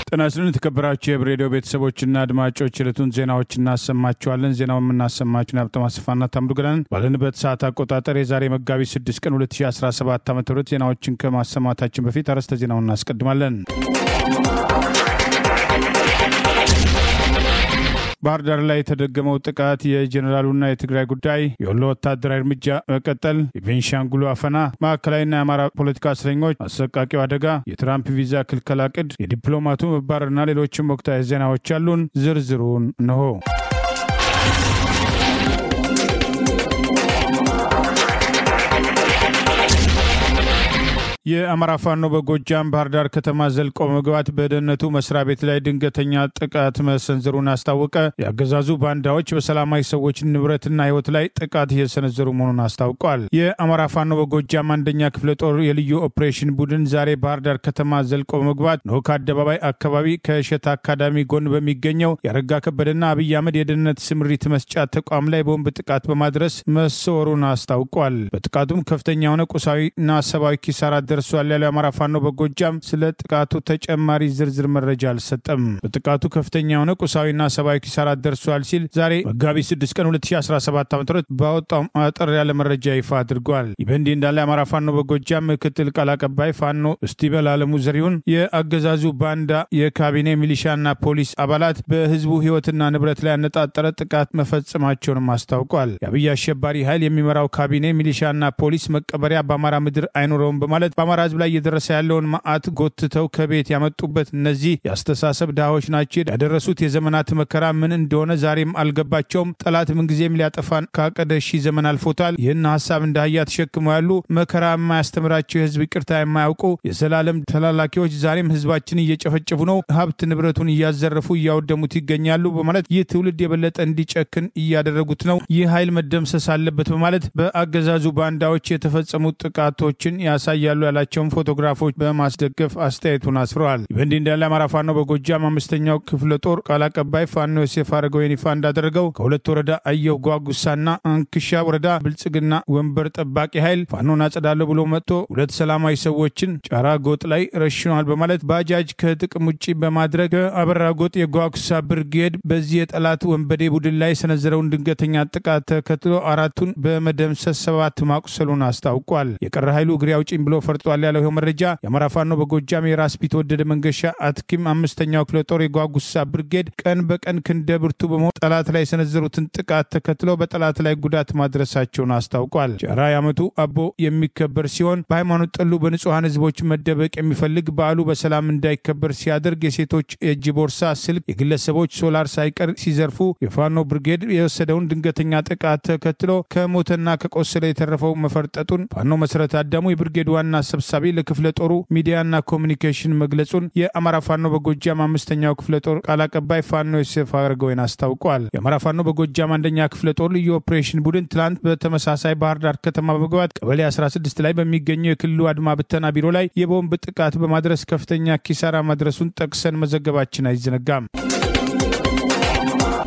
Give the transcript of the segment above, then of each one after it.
ጤና ይስጥልን ተከበራችሁ የሬዲዮ ቤተሰቦችና አድማጮች ዕለቱን ዜናዎችና አሰማችኋለን። ዜናውን የምናሰማችሁን ሀብታሙ አስፋና ታምሩ ገላን ባለንበት ሰዓት አቆጣጠር የዛሬ መጋቢት 6 ቀን 2017 ዓ.ም ዜናዎችን ከማሰማታችን በፊት አርዕስተ ዜናውን እናስቀድማለን። ባህር ዳር ላይ የተደገመው ጥቃት የጀነራሉና የትግራይ ጉዳይ የወሎ ወታደራዊ እርምጃ መቀጠል የቤንሻንጉሉ አፈና ማዕከላዊና የአማራ ፖለቲካ እስረኞች አሰቃቂው አደጋ የትራምፕ ቪዛ ክልከላ ዕቅድ የዲፕሎማቱ መባረርና ሌሎችም ወቅታዊ ዜናዎች አሉን። ዝርዝሩን ነው። የአማራ ፋኖ በጎጃም ባህር ዳር ከተማ ዘልቆ መግባት በደህንነቱ መስሪያ ቤት ላይ ድንገተኛ ጥቃት መሰንዘሩን አስታወቀ። ያገዛዙ ባንዳዎች በሰላማዊ ሰዎች ንብረትና ሕይወት ላይ ጥቃት እየሰነዘሩ መሆኑን አስታውቋል። የአማራ ፋኖ በጎጃም አንደኛ ክፍለ ጦር የልዩ ኦፕሬሽን ቡድን ዛሬ ባህር ዳር ከተማ ዘልቆ መግባት ኖክ አደባባይ አካባቢ ከሸታ አካዳሚ ጎን በሚገኘው ያረጋ ከበደና አብይ አህመድ የደህንነት ስምሪት መስጫ ተቋም ላይ ቦምብ ጥቃት በማድረስ መሰወሩን አስታውቋል። በጥቃቱም ከፍተኛ የሆነ ቁሳዊና ሰብአዊ ኪሳራ ደርሷል ያለው የአማራ ፋኖ በጎጃም ስለ ጥቃቱ ተጨማሪ ዝርዝር መረጃ አልሰጠም። በጥቃቱ ከፍተኛ የሆነ ቁሳዊና ሰብአዊ ኪሳራ ደርሷል ሲል ዛሬ መጋቢት 6 ቀን 2017 ዓ.ም ባወጣው አጠር ያለ መረጃ ይፋ አድርጓል። ይበንዲ እንዳለ የአማራ ፋኖ በጎጃም ምክትል ቃል አቀባይ ፋኖ እስቲበል አለሙ ዘሪሁን የአገዛዙ ባንዳ የካቢኔ ሚሊሻና ፖሊስ አባላት በህዝቡ ህይወትና ንብረት ላይ ያነጣጠረ ጥቃት መፈጸማቸውንም አስታውቋል። የአብይ አሸባሪ ኃይል የሚመራው ካቢኔ ሚሊሻና ፖሊስ መቀበሪያ በአማራ ምድር አይኖረውም በማለት በአማራ ህዝብ ላይ እየደረሰ ያለውን መዓት ጎትተው ከቤት ያመጡበት እነዚህ ያስተሳሰብ ዳዎች ናቸው። ያደረሱት የዘመናት መከራ ምን እንደሆነ ዛሬም አልገባቸውም። ጠላት ምንጊዜም ሊያጠፋን ካቀደ ሺህ ዘመን አልፎታል። ይህን ሐሳብ እንደ አህያ ተሸክመው ያሉ መከራ የማያስተምራቸው የህዝብ ይቅርታ የማያውቁ የዘላለም ተላላኪዎች ዛሬም ህዝባችን እየጨፈጨፉ ነው፣ ሀብት ንብረቱን እያዘረፉ እያወደሙት ይገኛሉ በማለት ይህ ትውልድ የበለጠ እንዲጨክን እያደረጉት ነው። ይህ ኃይል መደምሰስ አለበት በማለት በአገዛዙ ባንዳዎች የተፈጸሙ ጥቃቶችን ያሳያሉ ያላቸውን ፎቶግራፎች በማስደገፍ አስተያየቱን አስፍረዋል። ይበንዲ እንዳለ አማራ ፋኖ በጎጃም አምስተኛው ክፍለ ጦር ቃል አቀባይ ፋኖ ዮሴፍ አረጋዊ ይፋ እንዳደረገው ከሁለት ወረዳ አየው ጓጉሳና አንክሻ ወረዳ ብልጽግና ወንበር ጠባቂ ኃይል ፋኖን አጸዳለሁ ብሎ መጥቶ ሁለት ሰላማዊ ሰዎችን ጫራ ጎጥ ላይ ረሽኗል በማለት ባጃጅ ከጥቅም ውጪ በማድረግ አበራ ጎጥ የጓጉሳ ብርጌድ በዚህ የጠላት ወንበዴ ቡድን ላይ ሰነዘረውን ድንገተኛ ጥቃት ተከትሎ አራቱን በመደምሰስ 7 ማቁሰሉን አስታውቋል። የቀረ ኃይሉ እግሬ አውጪኝ ብሎ ፈርጧል ያለው ይኸው መረጃ የአማራ ፋኖ በጎጃም የራስ ቢትወደድ መንገሻ አትኪም አምስተኛው ክፍለ ጦር የጓጉሳ ብርጌድ ቀን በቀን ክንደ ብርቱ በመሆን ጠላት ላይ የሰነዘሩትን ጥቃት ተከትሎ በጠላት ላይ ጉዳት ማድረሳቸውን አስታውቋል። ጀራ ያመቱ አቦ የሚከበር ሲሆን በሃይማኖት ጠሉ በንጹሃን ህዝቦች መደበቅ የሚፈልግ በዓሉ በሰላም እንዳይከበር ሲያደርግ የሴቶች የእጅ ቦርሳ፣ ስልክ፣ የግለሰቦች ሶላር ሳይቀር ሲዘርፉ የፋኖ ብርጌድ የወሰደውን ድንገተኛ ጥቃት ተከትሎ ከሞተና ከቆሰለ የተረፈው መፈርጠጡን ፋኖ መሰረት አዳሙ የብርጌድ ዋና ሰብሳቢ ለክፍለ ጦሩ ሚዲያና ኮሙኒኬሽን መግለጹን የአማራ ፋኖ በጎጃም አምስተኛው ክፍለ ጦር ቃል አቀባይ ፋኖ ዮሴፍ አረጋዊን አስታውቋል። የአማራ ፋኖ በጎጃም አንደኛ ክፍለ ጦር ልዩ ኦፕሬሽን ቡድን ትላንት በተመሳሳይ ባህር ዳር ከተማ በመግባት ቀበሌ 16 ላይ በሚገኘው የክልሉ አድማ ብተና ቢሮ ላይ የቦምብ ጥቃት በማድረስ ከፍተኛ ኪሳራ ማድረሱን ጠቅሰን መዘገባችን አይዘነጋም።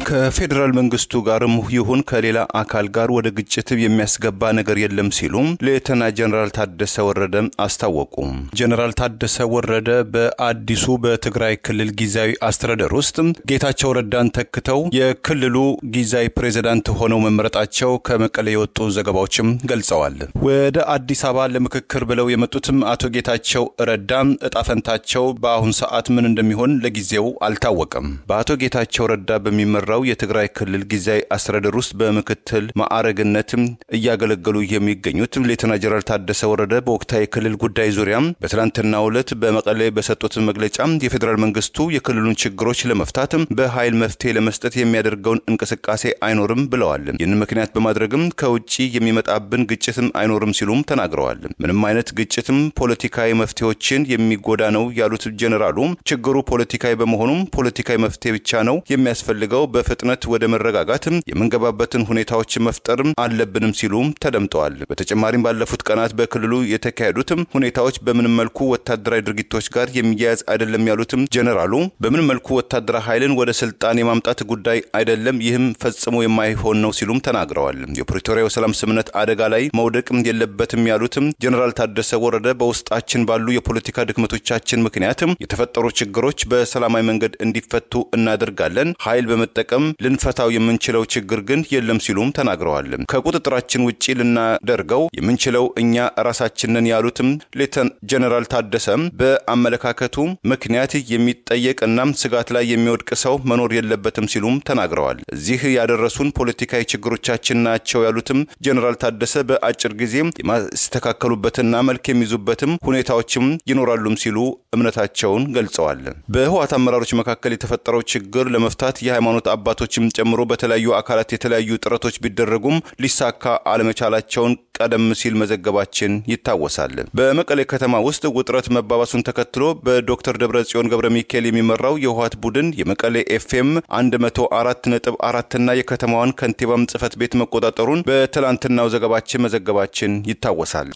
ከፌደራል መንግስቱ ጋርም ይሁን ከሌላ አካል ጋር ወደ ግጭት የሚያስገባ ነገር የለም ሲሉ ሌተና ጀነራል ታደሰ ወረደ አስታወቁ። ጀነራል ታደሰ ወረደ በአዲሱ በትግራይ ክልል ጊዜያዊ አስተዳደር ውስጥ ጌታቸው ረዳን ተክተው የክልሉ ጊዜያዊ ፕሬዝዳንት ሆነው መመረጣቸው ከመቀሌ የወጡ ዘገባዎችም ገልጸዋል። ወደ አዲስ አበባ ለምክክር ብለው የመጡትም አቶ ጌታቸው ረዳ እጣፈንታቸው በአሁን ሰዓት ምን እንደሚሆን ለጊዜው አልታወቀም። በአቶ ጌታቸው ረዳ በሚመራው የትግራይ ክልል ጊዜያዊ አስተዳደር ውስጥ በምክትል ማዕረግነት እያገለገሉ የሚገኙት ሌተና ጀነራል ታደሰ ወረደ በወቅታዊ ክልል ጉዳይ ዙሪያ በትላንትናው ዕለት በመቀሌ በሰጡት መግለጫ የፌደራል መንግስቱ የክልሉን ችግሮች ለመፍታት በኃይል መፍትሄ ለመስጠት የሚያደርገውን እንቅስቃሴ አይኖርም ብለዋል። ይህን ምክንያት በማድረግም ከውጪ የሚመጣብን ግጭትም አይኖርም ሲሉም ተናግረዋል። ምንም አይነት ግጭትም ፖለቲካዊ መፍትሄዎችን የሚጎዳ ነው ያሉት ጀነራሉ ችግሩ ፖለቲካዊ በመሆኑም ፖለቲካዊ መፍትሄ ብቻ ነው የሚያስፈልገው በፍጥነት ወደ መረጋጋት የምንገባበትን ሁኔታዎች መፍጠር አለብንም ሲሉ ተደምጠዋል። በተጨማሪም ባለፉት ቀናት በክልሉ የተካሄዱት ሁኔታዎች በምን መልኩ ወታደራዊ ድርጊቶች ጋር የሚያያዝ አይደለም ያሉት ጀነራሉ በምን መልኩ ወታደራዊ ኃይልን ወደ ስልጣን የማምጣት ጉዳይ አይደለም፣ ይህም ፈጽሞ የማይሆን ነው ሲሉ ተናግረዋል። የፕሪቶሪያው ሰላም ስምምነት አደጋ ላይ መውደቅ የለበትም ያሉት ጀነራል ታደሰ ወረደ በውስጣችን ባሉ የፖለቲካ ድክመቶቻችን ምክንያት የተፈጠሩ ችግሮች በሰላማዊ መንገድ እንዲፈቱ እናደርጋለን፣ ኃይል በመጠቀም ልንፈታው የምንችለው ችግር ግን የለም ሲሉ ተናግረዋል። ከቁጥጥራችን ውጪ ልናደርገው የምንችለው እኛ ራሳችንን ያሉት ሌተን ጀነራል ታደሰ በአመለካከቱ ምክንያት የሚጠየቅና ስጋት ላይ የሚወድቅ ሰው መኖር የለበትም ሲሉ ተናግረዋል። እዚህ ያደረሱን ፖለቲካዊ ችግሮቻችን ናቸው ያሉት ጀነራል ታደሰ በአጭር ጊዜ የማስተካከሉበትና መልክ የሚይዙበትም ሁኔታዎችም ይኖራሉም ሲሉ እምነታቸውን ገልጸዋል። በህወሓት አመራሮች መካከል የተፈጠረው ችግር ለመፍታት የሃይማኖት አባቶችም ጨምሮ በተለያዩ አካላት የተለያዩ ጥረቶች ቢደረጉም ሊሳካ አለመቻላቸውን ቀደም ሲል መዘገባችን ይታወሳል። በመቀሌ ከተማ ውስጥ ውጥረት መባባሱን ተከትሎ በዶክተር ደብረጽዮን ገብረ ሚካኤል የሚመራው የህወሓት ቡድን የመቀሌ ኤፍኤም 104.4 እና የከተማዋን ከንቲባም ጽፈት ቤት መቆጣጠሩን በትላንትናው ዘገባችን መዘገባችን ይታወሳል።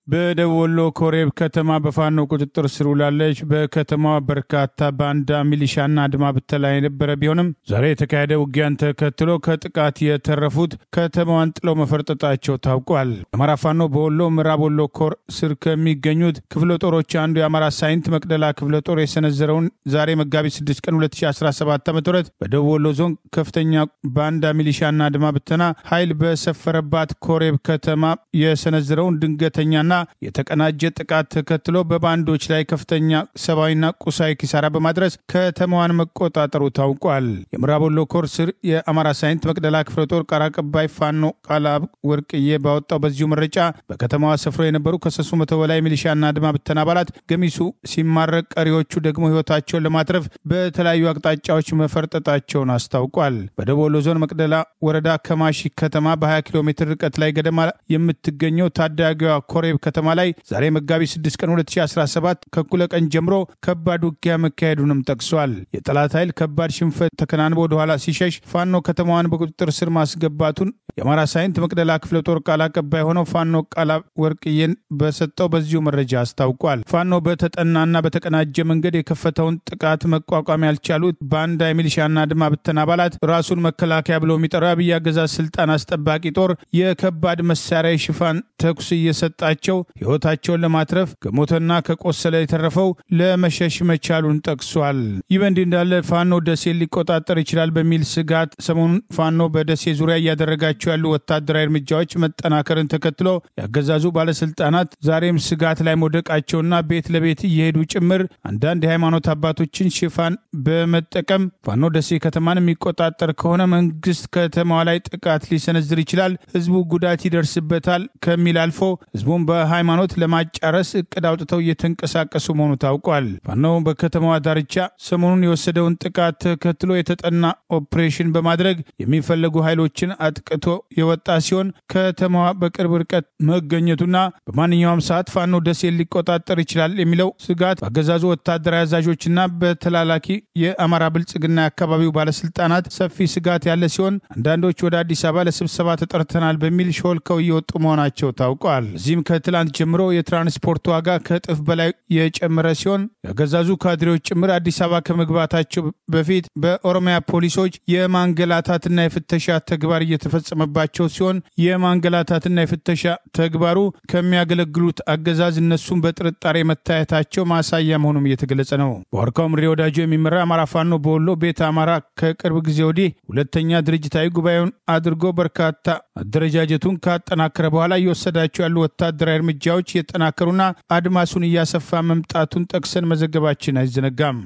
በደቡብ ወሎ ኮሬብ ከተማ በፋኖ ቁጥጥር ስር ውላለች። በከተማዋ በርካታ ባንዳ ሚሊሻና አድማ ብተና የነበረ ቢሆንም ዛሬ የተካሄደ ውጊያን ተከትሎ ከጥቃት የተረፉት ከተማዋን ጥለው መፈርጠጣቸው ታውቋል። አማራ ፋኖ በወሎ ምዕራብ ወሎ ኮር ስር ከሚገኙት ክፍለ ጦሮች አንዱ የአማራ ሳይንት መቅደላ ክፍለ ጦር የሰነዘረውን ዛሬ መጋቢት 6 ቀን 2017 ዓ.ም በደቡብ ወሎ ዞን ከፍተኛ ባንዳ ሚሊሻና አድማ ብተና ኃይል በሰፈረባት ኮሬብ ከተማ የሰነዘረውን ድንገተኛና የተቀናጀ ጥቃት ተከትሎ በባንዶች ላይ ከፍተኛ ሰብአዊና ቁሳዊ ኪሳራ በማድረስ ከተማዋን መቆጣጠሩ ታውቋል። የምዕራብ ወሎ ኮር ስር የአማራ ሳይንት መቅደላ ክፍለ ጦር ቃል አቀባይ ፋኖ ቃላብ ወርቅዬ ባወጣው በዚሁ መረጃ በከተማዋ ሰፍሮ የነበሩ ከ300 በላይ ሚሊሻና አድማ ብተና አባላት ገሚሱ ሲማረክ፣ ቀሪዎቹ ደግሞ ህይወታቸውን ለማትረፍ በተለያዩ አቅጣጫዎች መፈርጠጣቸውን አስታውቋል። በደቡብ ወሎ ዞን መቅደላ ወረዳ ከማሺ ከተማ በ20 ኪሎ ሜትር ርቀት ላይ ገደማ የምትገኘው ታዳጊዋ ኮሬብ ከተማ ላይ ዛሬ መጋቢት 6 ቀን 2017 ከኩለ ቀን ጀምሮ ከባድ ውጊያ መካሄዱንም ጠቅሷል። የጠላት ኃይል ከባድ ሽንፈት ተከናንቦ ወደ ኋላ ሲሸሽ ፋኖ ከተማዋን በቁጥጥር ስር ማስገባቱን የአማራ ሳይንት መቅደላ ክፍለ ጦር ቃል አቀባይ ሆነው ፋኖ ቃላ ወርቅዬን በሰጠው በዚሁ መረጃ አስታውቋል። ፋኖ በተጠናና በተቀናጀ መንገድ የከፈተውን ጥቃት መቋቋም ያልቻሉት ባንዳ የሚሊሻና አድማ ብተና አባላት ራሱን መከላከያ ብለው የሚጠራው አብይ አገዛዝ ስልጣን አስጠባቂ ጦር የከባድ መሳሪያ ሽፋን ተኩስ እየሰጣቸው ህይወታቸውን ለማትረፍ ከሞተና ከቆሰለ የተረፈው ለመሸሽ መቻሉን ጠቅሷል። ይህ በእንዲህ እንዳለ ፋኖ ደሴ ሊቆጣጠር ይችላል በሚል ስጋት ሰሞኑን ፋኖ በደሴ ዙሪያ እያደረጋቸው ያሉ ወታደራዊ እርምጃዎች መጠናከርን ተከትሎ ያገዛዙ ባለስልጣናት ዛሬም ስጋት ላይ መውደቃቸውና ቤት ለቤት እየሄዱ ጭምር አንዳንድ የሃይማኖት አባቶችን ሽፋን በመጠቀም ፋኖ ደሴ ከተማን የሚቆጣጠር ከሆነ መንግስት ከተማዋ ላይ ጥቃት ሊሰነዝር ይችላል፣ ህዝቡ ጉዳት ይደርስበታል ከሚል አልፎ ህዝቡን በሃይማኖት ለማጫረስ እቅድ አውጥተው እየተንቀሳቀሱ መሆኑ ታውቋል። ፋኖ በከተማዋ ዳርቻ ሰሞኑን የወሰደውን ጥቃት ተከትሎ የተጠና ኦፕሬሽን በማድረግ የሚፈለጉ ኃይሎችን አጥቅቶ የወጣ ሲሆን ከተማዋ በቅርብ ርቀት መገኘቱና በማንኛውም ሰዓት ፋኖ ደሴ ሊቆጣጠር ይችላል የሚለው ስጋት በአገዛዙ ወታደራዊ አዛዦችና በተላላኪ የአማራ ብልጽግና አካባቢው ባለስልጣናት ሰፊ ስጋት ያለ ሲሆን አንዳንዶች ወደ አዲስ አበባ ለስብሰባ ተጠርተናል በሚል ሾልከው እየወጡ መሆናቸው ታውቋል። እዚህም ከትላንት ጀምሮ የትራንስፖርት ዋጋ ከእጥፍ በላይ የጨመረ ሲሆን የአገዛዙ ካድሬዎች ጭምር አዲስ አበባ ከመግባታቸው በፊት በኦሮሚያ ፖሊሶች የማንገላታትና የፍተሻ ተግባር እየተፈጸመባቸው ሲሆን የማንገላታትና የፍተሻ ተግባሩ ከሚያገለግሉት አገዛዝ እነሱም በጥርጣሬ መታየታቸው ማሳያ መሆኑም እየተገለጸ ነው። በወርካው ምሬ ወዳጆ የሚመራ አማራ ፋኖ በወሎ ቤተ አማራ ከቅርብ ጊዜ ወዲህ ሁለተኛ ድርጅታዊ ጉባኤውን አድርጎ በርካታ አደረጃጀቱን ካጠናከረ በኋላ እየወሰዳቸው ያሉ ወታደራዊ እርምጃዎች የጠናከሩና አድማሱን እያሰፋ መምጣቱን ጠቅሰን መዘገባችን አይዘነጋም።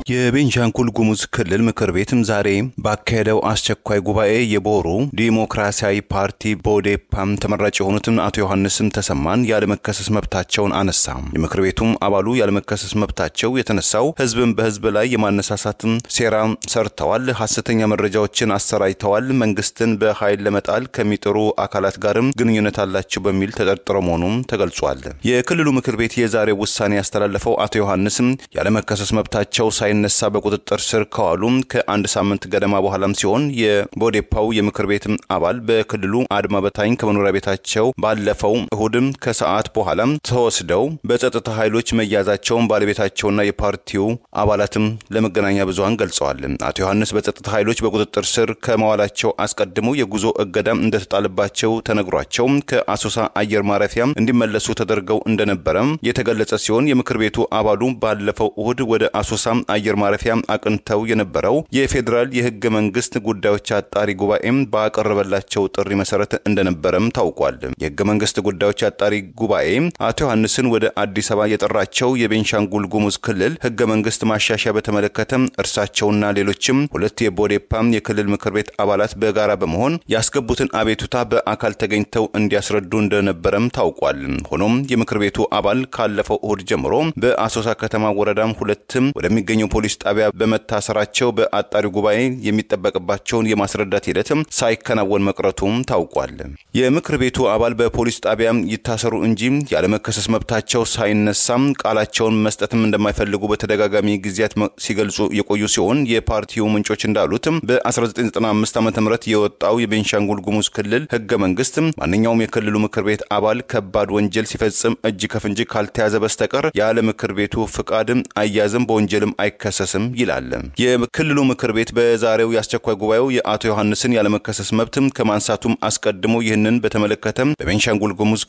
የቤንሻንጉል ጉሙዝ ክልል ምክር ቤትም ዛሬ ባካሄደው አስቸኳይ ጉባኤ የቦሩ ዲሞክራሲያዊ ፓርቲ ቦዴፓም ተመራጭ የሆኑትን አቶ ዮሐንስም ተሰማን ያለመከሰስ መብታቸውን አነሳ። የምክር ቤቱም አባሉ ያለመከሰስ መብታቸው የተነሳው ህዝብን በህዝብ ላይ የማነሳሳትን ሴራ ሰርተዋል፣ ሐሰተኛ መረጃዎችን አሰራጭተዋል፣ መንግስትን በኃይል ለመጣል ከሚጥሩ አካላት ጋርም ግንኙነት አላቸው በሚል ተጠርጥረው መሆኑም ተገልጿል። የክልሉ ምክር ቤት የዛሬው ውሳኔ ያስተላለፈው አቶ ዮሐንስም ያለመከሰስ መብታቸው ሳይነሳ በቁጥጥር ስር ከዋሉ ከአንድ ሳምንት ገደማ በኋላም ሲሆን የቦዴፓው የምክር ቤት አባል በክልሉ አድማ በታኝ ከመኖሪያ ቤታቸው ባለፈው እሁድም ከሰዓት በኋላ ተወስደው በጸጥታ ኃይሎች መያዛቸውን ባለቤታቸውና የፓርቲው አባላትም ለመገናኛ ብዙሃን ገልጸዋል። አቶ ዮሐንስ በጸጥታ ኃይሎች በቁጥጥር ስር ከመዋላቸው አስቀድሞ የጉዞ እገዳ እንደተጣለባቸው ተነግሯቸው ከአሶሳ አየር ማረፊያ እንዲመለሱ ተደርገው እንደነበረ የተገለጸ ሲሆን የምክር ቤቱ አባሉ ባለፈው እሁድ ወደ አሶሳ አየር ማረፊያ አቅንተው የነበረው የፌዴራል የህገ መንግስት ጉዳዮች አጣሪ ጉባኤም ባቀረበላቸው ጥሪ መሰረት እንደነበረም ታውቋል። የህገ መንግስት ጉዳዮች አጣሪ ጉባኤ አቶ ዮሐንስን ወደ አዲስ አበባ የጠራቸው የቤንሻንጉል ጉሙዝ ክልል ህገ መንግስት ማሻሻያ በተመለከተ እርሳቸውና ሌሎችም ሁለት የቦዴፓ የክልል ምክር ቤት አባላት በጋራ በመሆን ያስገቡትን አቤቱታ በአካል ተገኝተው እንዲያስረዱ እንደነበረም ታውቋል። ሆኖም የምክር ቤቱ አባል ካለፈው እሁድ ጀምሮ በአሶሳ ከተማ ወረዳም ሁለትም ወደሚገኘው ፖሊስ ጣቢያ በመታሰራቸው በአጣሪ ጉባኤ የሚጠበቅባቸውን የማስረዳት ሂደትም ሳይከናወን መቅረቱም ታውቋል። የምክር ቤቱ አባል በፖሊስ ጣቢያ ይታሰሩ እንጂ ያለመከሰስ መብታቸው ሳይነሳም ቃላቸውን መስጠትም እንደማይፈልጉ በተደጋጋሚ ጊዜያት ሲገልጹ የቆዩ ሲሆን የፓርቲው ምንጮች እንዳሉት በ1995 ዓ.ም የወጣው የቤንሻንጉል ጉሙዝ ክልል ህገ መንግስት ማንኛውም የክልሉ ምክር ቤት አባል ከባድ ወንጀል ሲፈጽም እጅ ከፍንጅ ካልተያዘ በስተቀር ያለ ምክር ቤቱ ፍቃድ አያዝም በወንጀልም አይከሰስም ይላል። የክልሉ ምክር ቤት በዛሬው ያስቸኳይ ጉባኤው የአቶ ዮሐንስን ያለመከሰስ መብት ከማንሳቱም አስቀድሞ ይህንን በተመለከተ በቤንሻንጉል ጉሙዝ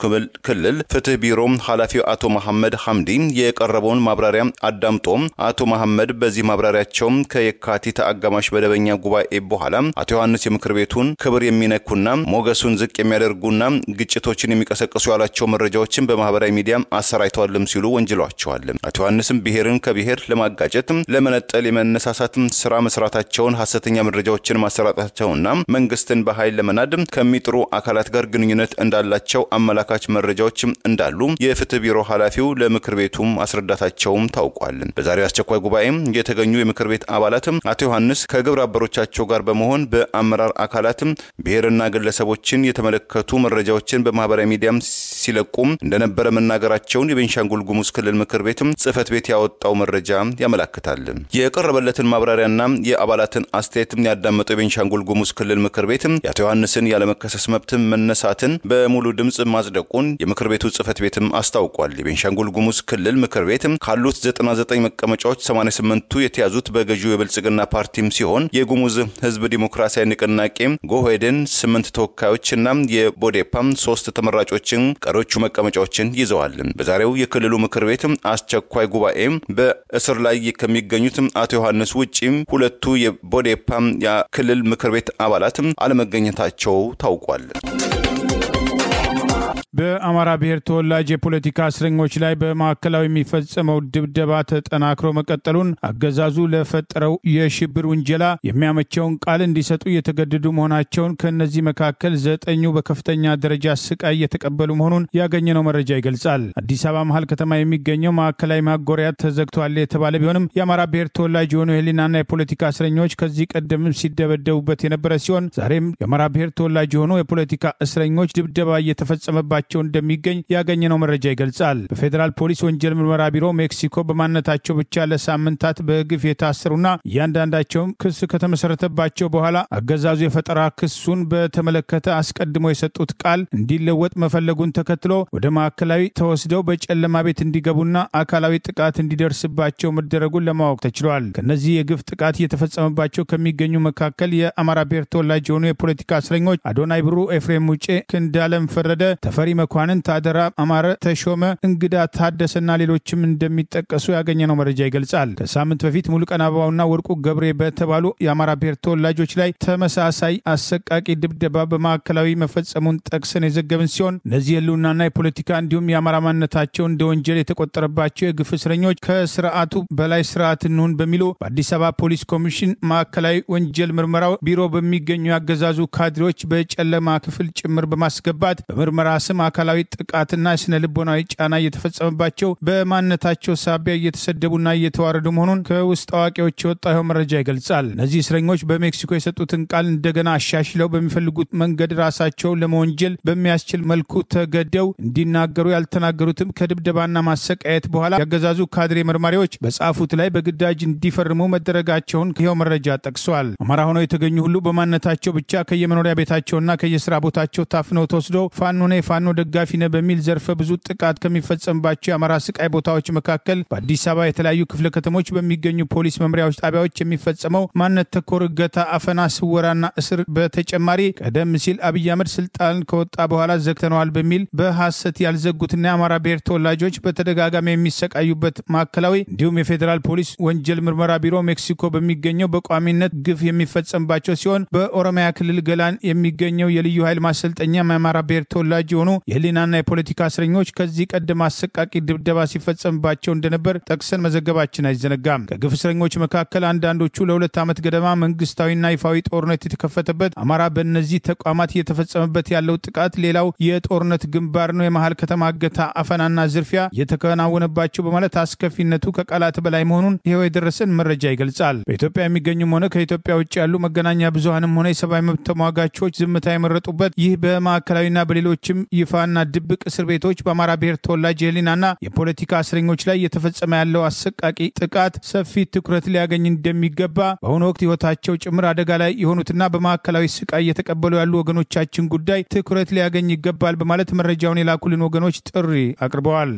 ክልል ፍትህ ቢሮ ኃላፊው አቶ መሐመድ ሐምዲ የቀረበውን ማብራሪያ አዳምጦ አቶ መሐመድ በዚህ ማብራሪያቸው ከየካቲት አጋማሽ መደበኛ ጉባኤ በኋላ አቶ ዮሐንስ የምክር ቤቱን ክብር የሚነኩና ሞገሱን ዝቅ የሚያደርጉና ግጭቶችን የሚቀሰቅሱ ያላቸው መረጃዎችን በማህበራዊ ሚዲያ አሰራይተዋልም ሲሉ ወንጅሏቸዋል። አቶ ዮሐንስም ብሔርን ከብሔር ለማጋጨት ለመነጠል የመነሳሳት ስራ መስራታቸውን ሐሰተኛ መረጃዎችን ማሰራጨታቸውና መንግስትን በኃይል ለመናድ ከሚጥሩ አካላት ጋር ግንኙነት እንዳላቸው አመላካች መረጃዎች እንዳሉ የፍትህ ቢሮ ኃላፊው ለምክር ቤቱ አስረዳታቸውም ታውቋል። በዛሬው አስቸኳይ ጉባኤ የተገኙ የምክር ቤት አባላት አቶ ዮሐንስ ከግብረ አበሮቻቸው ጋር በመሆን በአመራር አካላት ብሔርና ግለሰቦችን የተመለከቱ መረጃዎችን በማህበራዊ ሚዲያ ሲለቁም እንደነበረ መናገራቸውን የቤንሻንጉል ጉሙዝ ክልል ምክር ቤት ጽህፈት ቤት ያወጣው መረጃ ያመለክታል። የቀረበለትን ማብራሪያና የአባላትን አስተያየት ያዳመጠው የቤንሻንጉል ጉሙዝ ክልል ምክር ቤት የአቶ ዮሐንስን ያለመከሰስ መብት መነሳትን በሙሉ ድምጽ ማጽደቁን የምክር ቤቱ ጽህፈት ቤትም አስታውቋል። የቤንሻንጉል ጉሙዝ ክልል ምክር ቤት ካሉት 99 መቀመጫዎች 88ቱ የተያዙት በገዢው የብልጽግና ፓርቲም ሲሆን የጉሙዝ ህዝብ ዲሞክራሲያዊ ንቅናቄ ጎሄድን 8 ተወካዮችና የቦዴፓም 3 ተመራጮችን ቀሮቹ መቀመጫዎችን ይዘዋል። በዛሬው የክልሉ ምክር ቤት አስቸኳይ ጉባኤ በእስር ላይ ከሚገኙት አቶ ዮሐንስ ውጪ ሁለቱ የቦዴፓም የክልል ምክር ቤት አባላት አለመገኘታቸው ታውቋል። በአማራ ብሔር ተወላጅ የፖለቲካ እስረኞች ላይ በማዕከላዊ የሚፈጸመው ድብደባ ተጠናክሮ መቀጠሉን አገዛዙ ለፈጠረው የሽብር ውንጀላ የሚያመቸውን ቃል እንዲሰጡ የተገደዱ መሆናቸውን ከነዚህ መካከል 9 በከፍተኛ ደረጃ ስቃይ የተቀበሉ መሆኑን ያገኘነው መረጃ ይገልጻል። አዲስ አበባ መሃል ከተማ የሚገኘው ማዕከላዊ ማጎሪያ ተዘግቷል የተባለ ቢሆንም የአማራ ብሔር ተወላጅ የሆኑ የህሊናና የፖለቲካ እስረኞች ከዚህ ቀደም ሲደበደቡበት የነበረ ሲሆን ዛሬም የአማራ ብሔር ተወላጅ የሆኑ የፖለቲካ እስረኞች ድብደባ እየተፈጸመባቸው እንደሚገኝ ያገኘነው መረጃ ይገልጻል። በፌዴራል ፖሊስ ወንጀል ምርመራ ቢሮ ሜክሲኮ በማንነታቸው ብቻ ለሳምንታት በግፍ የታሰሩና እያንዳንዳቸው ክስ ከተመሰረተባቸው በኋላ አገዛዙ የፈጠራ ክሱን በተመለከተ አስቀድሞ የሰጡት ቃል እንዲለወጥ መፈለጉን ተከትሎ ወደ ማዕከላዊ ተወስደው በጨለማ ቤት እንዲገቡና አካላዊ ጥቃት እንዲደርስባቸው መደረጉን ለማወቅ ተችሏል። ከነዚህ የግፍ ጥቃት እየተፈጸመባቸው ከሚገኙ መካከል የአማራ ብሔር ተወላጅ የሆኑ የፖለቲካ እስረኞች አዶናይ ብሩ፣ ኤፍሬም ሙጬ፣ ክንዳለም ፈረደ፣ ተፈሪ መኳንንት፣ አደራ አማረ፣ ተሾመ እንግዳ፣ ታደሰና ሌሎችም እንደሚጠቀሱ ያገኘነው መረጃ ይገልጻል። ከሳምንት በፊት ሙሉቀን አበባውና ወርቁ ገብሬ በተባሉ የአማራ ብሔር ተወላጆች ላይ ተመሳሳይ አሰቃቂ ድብደባ በማዕከላዊ መፈጸሙን ጠቅሰን የዘገብን ሲሆን እነዚህ የህልውናና የፖለቲካ እንዲሁም የአማራ ማንነታቸው እንደ ወንጀል የተቆጠረባቸው የግፍ እስረኞች ከስርዓቱ በላይ ስርዓት እንሁን በሚሉ በአዲስ አበባ ፖሊስ ኮሚሽን ማዕከላዊ ወንጀል ምርመራው ቢሮ በሚገኙ ያገዛዙ ካድሬዎች በጨለማ ክፍል ጭምር በማስገባት በምርመራ ስም አካላዊ ጥቃትና ስነ ልቦናዊ ጫና እየተፈጸመባቸው በማንነታቸው ሳቢያ እየተሰደቡና እየተዋረዱ መሆኑን ከውስጥ አዋቂዎች የወጣው መረጃ ይገልጻል። እነዚህ እስረኞች በሜክሲኮ የሰጡትን ቃል እንደገና አሻሽለው በሚፈልጉት መንገድ ራሳቸው ለመወንጀል በሚያስችል መልኩ ተገደው እንዲናገሩ ያልተናገሩትም ከድብደባና ማሰቃየት በኋላ ያገዛዙ ካድሬ መርማሪዎች በጻፉት ላይ በግዳጅ እንዲፈርሙ መደረጋቸውን ይኸው መረጃ ጠቅሷል። አማራ ሆነው የተገኙ ሁሉ በማንነታቸው ብቻ ከየመኖሪያ ቤታቸውና ከየስራ ቦታቸው ታፍነው ተወስደው ፋኖ ደጋፊ ነህ በሚል ዘርፈ ብዙ ጥቃት ከሚፈጸምባቸው የአማራ ስቃይ ቦታዎች መካከል በአዲስ አበባ የተለያዩ ክፍለ ከተሞች በሚገኙ ፖሊስ መምሪያዎች ጣቢያዎች የሚፈጸመው ማንነት ተኮር እገታ፣ አፈና፣ ስወራና እስር በተጨማሪ ቀደም ሲል አብይ አህመድ ስልጣን ከወጣ በኋላ ዘግተነዋል በሚል በሐሰት ያልዘጉትና የአማራ ብሔር ተወላጆች በተደጋጋሚ የሚሰቃዩበት ማዕከላዊ እንዲሁም የፌዴራል ፖሊስ ወንጀል ምርመራ ቢሮ ሜክሲኮ በሚገኘው በቋሚነት ግፍ የሚፈጸምባቸው ሲሆን በኦሮሚያ ክልል ገላን የሚገኘው የልዩ ኃይል ማሰልጠኛ የአማራ ብሔር ተወላጅ የሆኑ የህሊናና የፖለቲካ እስረኞች ከዚህ ቀደም አሰቃቂ ድብደባ ሲፈጸምባቸው እንደነበር ጠቅሰን መዘገባችን አይዘነጋም። ከግፍ እስረኞች መካከል አንዳንዶቹ ለ2 ዓመት ገደማ መንግስታዊና ይፋዊ ጦርነት የተከፈተበት አማራ በእነዚህ ተቋማት እየተፈጸመበት ያለው ጥቃት ሌላው የጦርነት ግንባር ነው፣ የመሃል ከተማ እገታ፣ አፈናና ዝርፊያ የተከናወነባቸው በማለት አስከፊነቱ ከቃላት በላይ መሆኑን ይኸው የደረሰን መረጃ ይገልጻል። በኢትዮጵያ የሚገኙም ሆነ ከኢትዮጵያ ውጭ ያሉ መገናኛ ብዙሃንም ሆነ የሰብአዊ መብት ተሟጋቾች ዝምታ የመረጡበት ይህ በማዕከላዊና በሌሎችም ይፋና ድብቅ እስር ቤቶች በአማራ ብሔር ተወላጅ የህሊናና የፖለቲካ እስረኞች ላይ እየተፈጸመ ያለው አሰቃቂ ጥቃት ሰፊ ትኩረት ሊያገኝ እንደሚገባ በአሁኑ ወቅት ህይወታቸው ጭምር አደጋ ላይ የሆኑትና በማዕከላዊ ስቃይ እየተቀበሉ ያሉ ወገኖቻችን ጉዳይ ትኩረት ሊያገኝ ይገባል በማለት መረጃውን የላኩልን ወገኖች ጥሪ አቅርበዋል።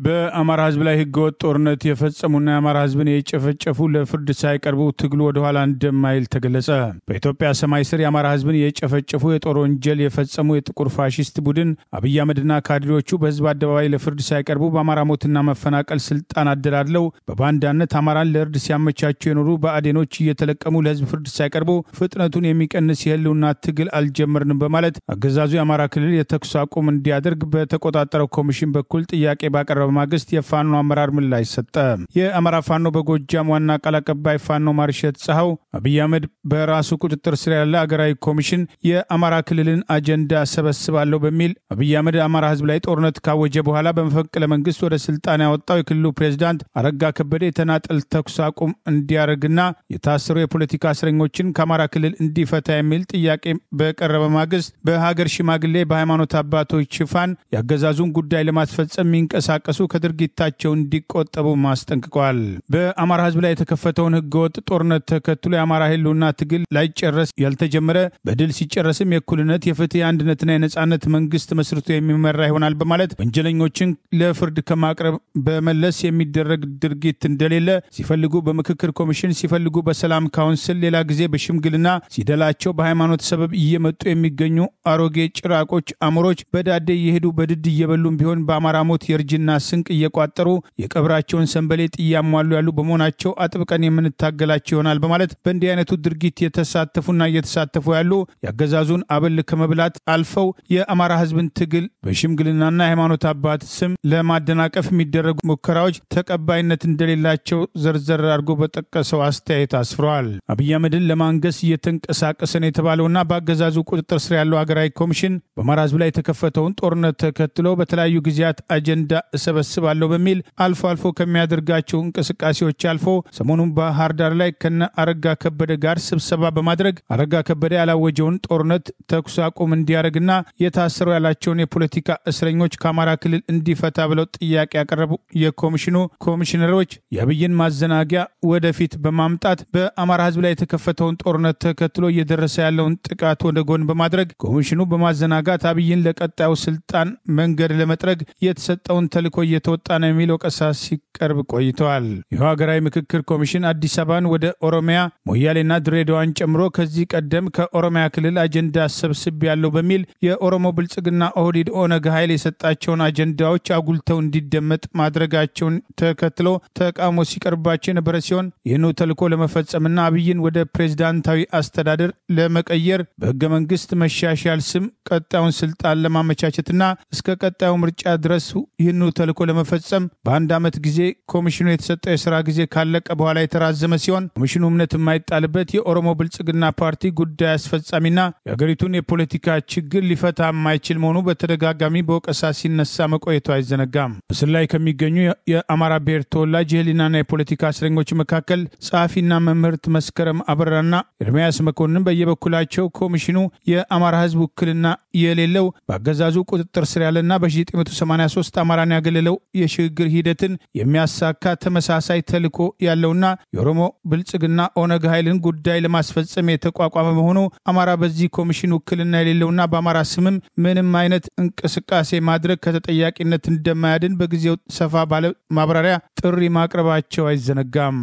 በአማራ ህዝብ ላይ ህገወጥ ጦርነት የፈጸሙና የአማራ ህዝብን የጨፈጨፉ ለፍርድ ሳይቀርቡ ትግሉ ወደ ኋላ እንደማይል ተገለጸ። በኢትዮጵያ ሰማይ ስር የአማራ ህዝብን የጨፈጨፉ የጦር ወንጀል የፈጸሙ የጥቁር ፋሺስት ቡድን አብይ አህመድና ካድሬዎቹ በህዝብ አደባባይ ለፍርድ ሳይቀርቡ በአማራ ሞትና መፈናቀል ስልጣን አደላድለው በባንዳነት አማራን ለእርድ ሲያመቻቸው የኖሩ ብአዴኖች እየተለቀሙ ለህዝብ ፍርድ ሳይቀርቡ ፍጥነቱን የሚቀንስ የህልውና ትግል አልጀመርንም በማለት አገዛዙ የአማራ ክልል የተኩስ አቁም እንዲያደርግ በተቆጣጠረው ኮሚሽን በኩል ጥያቄ ባቀረበ ማግስት የፋኖ አመራር ምላሽ ሰጠ። የአማራ ፋኖ በጎጃም ዋና ቃል አቀባይ ፋኖ ማርሸት ጸሐው አብይ አህመድ በራሱ ቁጥጥር ስር ያለ አገራዊ ኮሚሽን የአማራ ክልልን አጀንዳ ሰበስባለሁ በሚል አብይ አህመድ አማራ ህዝብ ላይ ጦርነት ካወጀ በኋላ በመፈንቅለ መንግስት ወደ ስልጣን ያወጣው የክልሉ ፕሬዝዳንት አረጋ ከበደ የተናጠል ተኩስ አቁም እንዲያደርግና የታሰሩ የፖለቲካ እስረኞችን ከአማራ ክልል እንዲፈታ የሚል ጥያቄ በቀረበ ማግስት በሀገር ሽማግሌ በሃይማኖት አባቶች ሽፋን ያገዛዙን ጉዳይ ለማስፈጸም የሚንቀሳቀሱ ከድርጊታቸው እንዲቆጠቡ ማስጠንቅቀዋል። በአማራ ህዝብ ላይ የተከፈተውን ህገወጥ ጦርነት ተከትሎ የአማራ ህልውና ትግል ላይጨረስ ያልተጀመረ በድል ሲጨረስም የእኩልነት የፍትህ የአንድነትና የነጻነት መንግስት መስርቶ የሚመራ ይሆናል በማለት ወንጀለኞችን ለፍርድ ከማቅረብ በመለስ የሚደረግ ድርጊት እንደሌለ ሲፈልጉ በምክክር ኮሚሽን ሲፈልጉ በሰላም ካውንስል ሌላ ጊዜ በሽምግልና ሲደላቸው በሃይማኖት ሰበብ እየመጡ የሚገኙ አሮጌ ጭራቆች አሞሮች በዳዴ እየሄዱ በድድ እየበሉም ቢሆን በአማራ ሞት የእርጅና ስንቅ እየቋጠሩ የቀብራቸውን ሰንበሌጥ እያሟሉ ያሉ በመሆናቸው አጥብቀን የምንታገላቸው ይሆናል በማለት በእንዲህ አይነቱ ድርጊት የተሳተፉና እየተሳተፉ ያሉ ያገዛዙን አበል ከመብላት አልፈው የአማራ ህዝብን ትግል በሽምግልናና የሃይማኖት አባት ስም ለማደናቀፍ የሚደረጉ ሙከራዎች ተቀባይነት እንደሌላቸው ዘርዘር አድርጎ በጠቀሰው አስተያየት አስፍረዋል። አብይ አህመድን ለማንገስ እየተንቀሳቀሰ ነው የተባለውና በአገዛዙ ቁጥጥር ስር ያለው ሀገራዊ ኮሚሽን በአማራ ህዝብ ላይ የተከፈተውን ጦርነት ተከትሎ በተለያዩ ጊዜያት አጀንዳ እሰበስባለሁ በሚል አልፎ አልፎ ከሚያደርጋቸው እንቅስቃሴዎች አልፎ ሰሞኑን ባህር ዳር ላይ ከነ አረጋ ከበደ ጋር ስብሰባ በማድረግ አረጋ ከበደ ያላወጀውን ጦርነት ተኩስ አቁም እንዲያደርግና የታሰሩ ያላቸውን የፖለቲካ እስረኞች ከአማራ ክልል እንዲፈታ ብለው ጥያቄ ያቀረቡ የኮሚሽኑ ኮሚሽነሮች የአብይን ማዘናጊያ ወደፊት በማምጣት በአማራ ህዝብ ላይ የተከፈተውን ጦርነት ተከትሎ እየደረሰ ያለውን ጥቃት ወደ ጎን በማድረግ ኮሚሽኑ በማዘናጋት አብይን ለቀጣዩ ስልጣን መንገድ ለመጥረግ የተሰጠውን ተልዕኮ እየተወጣ ነው የሚል ወቀሳ ሲቀርብ ቆይተዋል። ይህ ሀገራዊ ምክክር ኮሚሽን አዲስ አበባን ወደ ኦሮሚያ ሞያሌና ድሬዳዋን ጨምሮ ከዚህ ቀደም ከኦሮሚያ ክልል አጀንዳ ሰብስብ ያለው በሚል የኦሮሞ ብልጽግና ኦህዴድ ኦነግ ኃይል የሰጣቸውን አጀንዳዎች አጉልተው እንዲደመጥ ማድረጋቸውን ተከትሎ ተቃውሞ ሲቀርባቸው የነበረ ሲሆን ይህኑ ተልዕኮ ለመፈጸምና አብይን ወደ ፕሬዝዳንታዊ አስተዳደር ለመቀየር በህገ መንግስት መሻሻል ስም ቀጣዩን ስልጣን ለማመቻቸትና እስከ ቀጣዩ ምርጫ ድረስ ይህኑ ተልዕኮ ተልዕኮ ለመፈጸም በአንድ ዓመት ጊዜ ኮሚሽኑ የተሰጠው የሥራ ጊዜ ካለቀ በኋላ የተራዘመ ሲሆን ኮሚሽኑ እምነት የማይጣልበት የኦሮሞ ብልጽግና ፓርቲ ጉዳይ አስፈጻሚና የሀገሪቱን የፖለቲካ ችግር ሊፈታ የማይችል መሆኑ በተደጋጋሚ በወቀሳ ሲነሳ መቆየቱ አይዘነጋም። እስር ላይ ከሚገኙ የአማራ ብሔር ተወላጅ የህሊናና የፖለቲካ እስረኞች መካከል ጸሐፊና መምህርት መስከረም አበራና ኤርሚያስ መኮንን በየበኩላቸው ኮሚሽኑ የአማራ ህዝብ ውክልና የሌለው በአገዛዙ ቁጥጥር ስር ያለና በ1983 አማራን ያገለለው የሽግግር ሂደትን የሚያሳካ ተመሳሳይ ተልዕኮ ያለውና የኦሮሞ ብልጽግና ኦነግ ኃይልን ጉዳይ ለማስፈጸም የተቋቋመ መሆኑ አማራ በዚህ ኮሚሽን ውክልና የሌለውና በአማራ ስምም ምንም አይነት እንቅስቃሴ ማድረግ ከተጠያቂነት እንደማያድን በጊዜው ሰፋ ባለ ማብራሪያ ጥሪ ማቅረባቸው አይዘነጋም።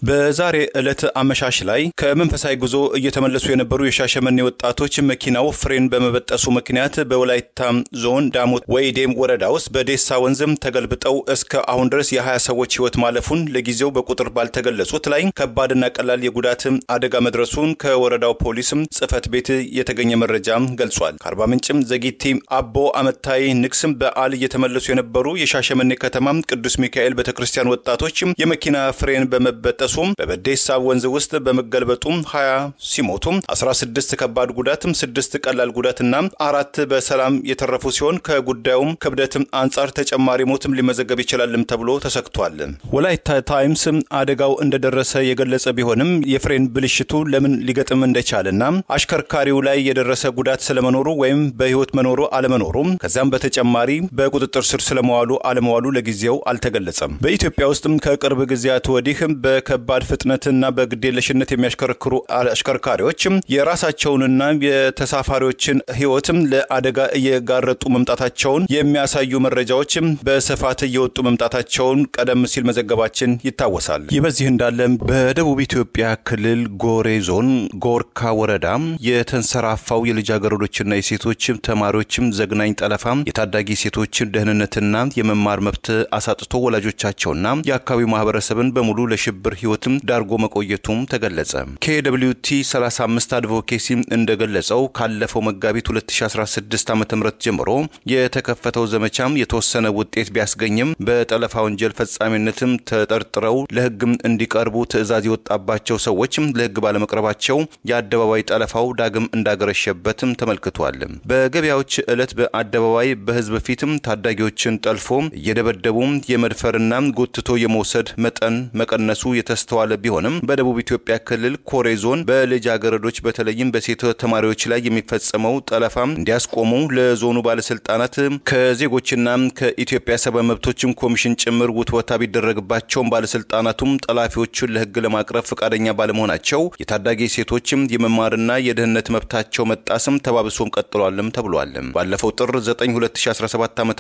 በዛሬ ዕለት አመሻሽ ላይ ከመንፈሳዊ ጉዞ እየተመለሱ የነበሩ የሻሸመኔ ወጣቶች መኪናው ፍሬን በመበጠሱ ምክንያት በወላይታ ዞን ዳሞት ወይዴም ወረዳ ውስጥ በዴሳ ወንዝም ተገልብጠው እስከ አሁን ድረስ የ20 ሰዎች ህይወት ማለፉን ለጊዜው በቁጥር ባልተገለጹት ላይ ከባድና ቀላል የጉዳት አደጋ መድረሱን ከወረዳው ፖሊስም ጽፈት ቤት የተገኘ መረጃ ገልጿል። ከአርባ ምንጭም ዘጊቲ አቦ አመታይ ንክስም በዓል እየተመለሱ የነበሩ የሻሸመኔ ከተማ ቅዱስ ሚካኤል ቤተክርስቲያን ወጣቶች የመኪና ፍሬን በመበጠሱ በበዴሳ ወንዝ ውስጥ በመገልበጡ 20 ሲሞቱ 16 ከባድ ጉዳት 6 ቀላል ጉዳትና 4 በሰላም የተረፉ ሲሆን ከጉዳዩም ክብደት አንጻር ተጨማሪ ሞትም ሊመዘገብ ይችላልም ተብሎ ተሰክቷል። ወላይታ ታይምስ አደጋው እንደደረሰ የገለጸ ቢሆንም የፍሬን ብልሽቱ ለምን ሊገጥም እንደቻለና አሽከርካሪው ላይ የደረሰ ጉዳት ስለመኖሩ ወይም በህይወት መኖሩ አለመኖሩ ከዛም በተጨማሪ በቁጥጥር ስር ስለመዋሉ አለመዋሉ ለጊዜው አልተገለጸም። በኢትዮጵያ ውስጥም ከቅርብ ጊዜያት ወዲህ በከባድ ፍጥነትና በግዴለሽነት የሚያሽከረክሩ አሽከርካሪዎች የራሳቸውንና የተሳፋሪዎችን ህይወትም ለአደጋ እየጋረጡ መምጣታቸውን የሚያሳዩ መረጃዎች በስፋት እየወጡ መምጣታቸውን ቀደም ሲል መዘገባችን ይታወሳል። ይበዚህ እንዳለ በደቡብ ኢትዮጵያ ክልል ጎሬ ዞን ጎርካ ወረዳ የተንሰራፋው የልጃገረዶችና የሴቶች ተማሪዎችም ዘግናኝ ጠለፋ የታዳጊ ሴቶችን ደህንነትና የመማር መብት አሳጥቶ ወላጆቻቸውና የአካባቢው ማህበረሰብን በሙሉ ለሽብር ህይወትም ዳርጎ መቆየቱም ተገለጸ። KWT 35 አድቮኬሲ እንደገለጸው ካለፈው መጋቢት 2016 ዓ.ም ጀምሮ የተከፈተው ዘመቻም የተወሰነ ውጤት ቢያስገኝም በጠለፋ ወንጀል ፈጻሚነትም ተጠርጥረው ለህግም እንዲቀርቡ ትዕዛዝ የወጣባቸው ሰዎችም ለህግ ባለመቅረባቸው የአደባባይ ጠለፋው ዳግም እንዳገረሸበትም ተመልክቷል። በገበያዎች ዕለት በአደባባይ በህዝብ ፊትም ታዳጊዎችን ጠልፎ እየደበደቡ የመድፈርና ጎትቶ የመውሰድ መጠን መቀነሱ የተስተዋለ ቢሆንም በደቡብ ኢትዮጵያ ክልል ኮሬ ዞን በልጃገረዶች በተለይም በሴት ተማሪዎች ላይ የሚፈጸመው ጠለፋ እንዲያስቆሙ ለዞኑ ባለስልጣናት ከዜጎችና ከኢትዮጵያ ሰብአዊ መብቶችም ኮሚሽን ጭምር ውትወታ ቢደረግባቸውም ባለስልጣናቱም ጠላፊዎቹን ለህግ ለማቅረብ ፈቃደኛ ባለመሆናቸው የታዳጊ ሴቶችም የመማርና የደህንነት መብታቸው መጣስም ተባብሶም ቀጥሏልም ተብሏል። ባለፈው ጥር 9 2017 ዓ.ም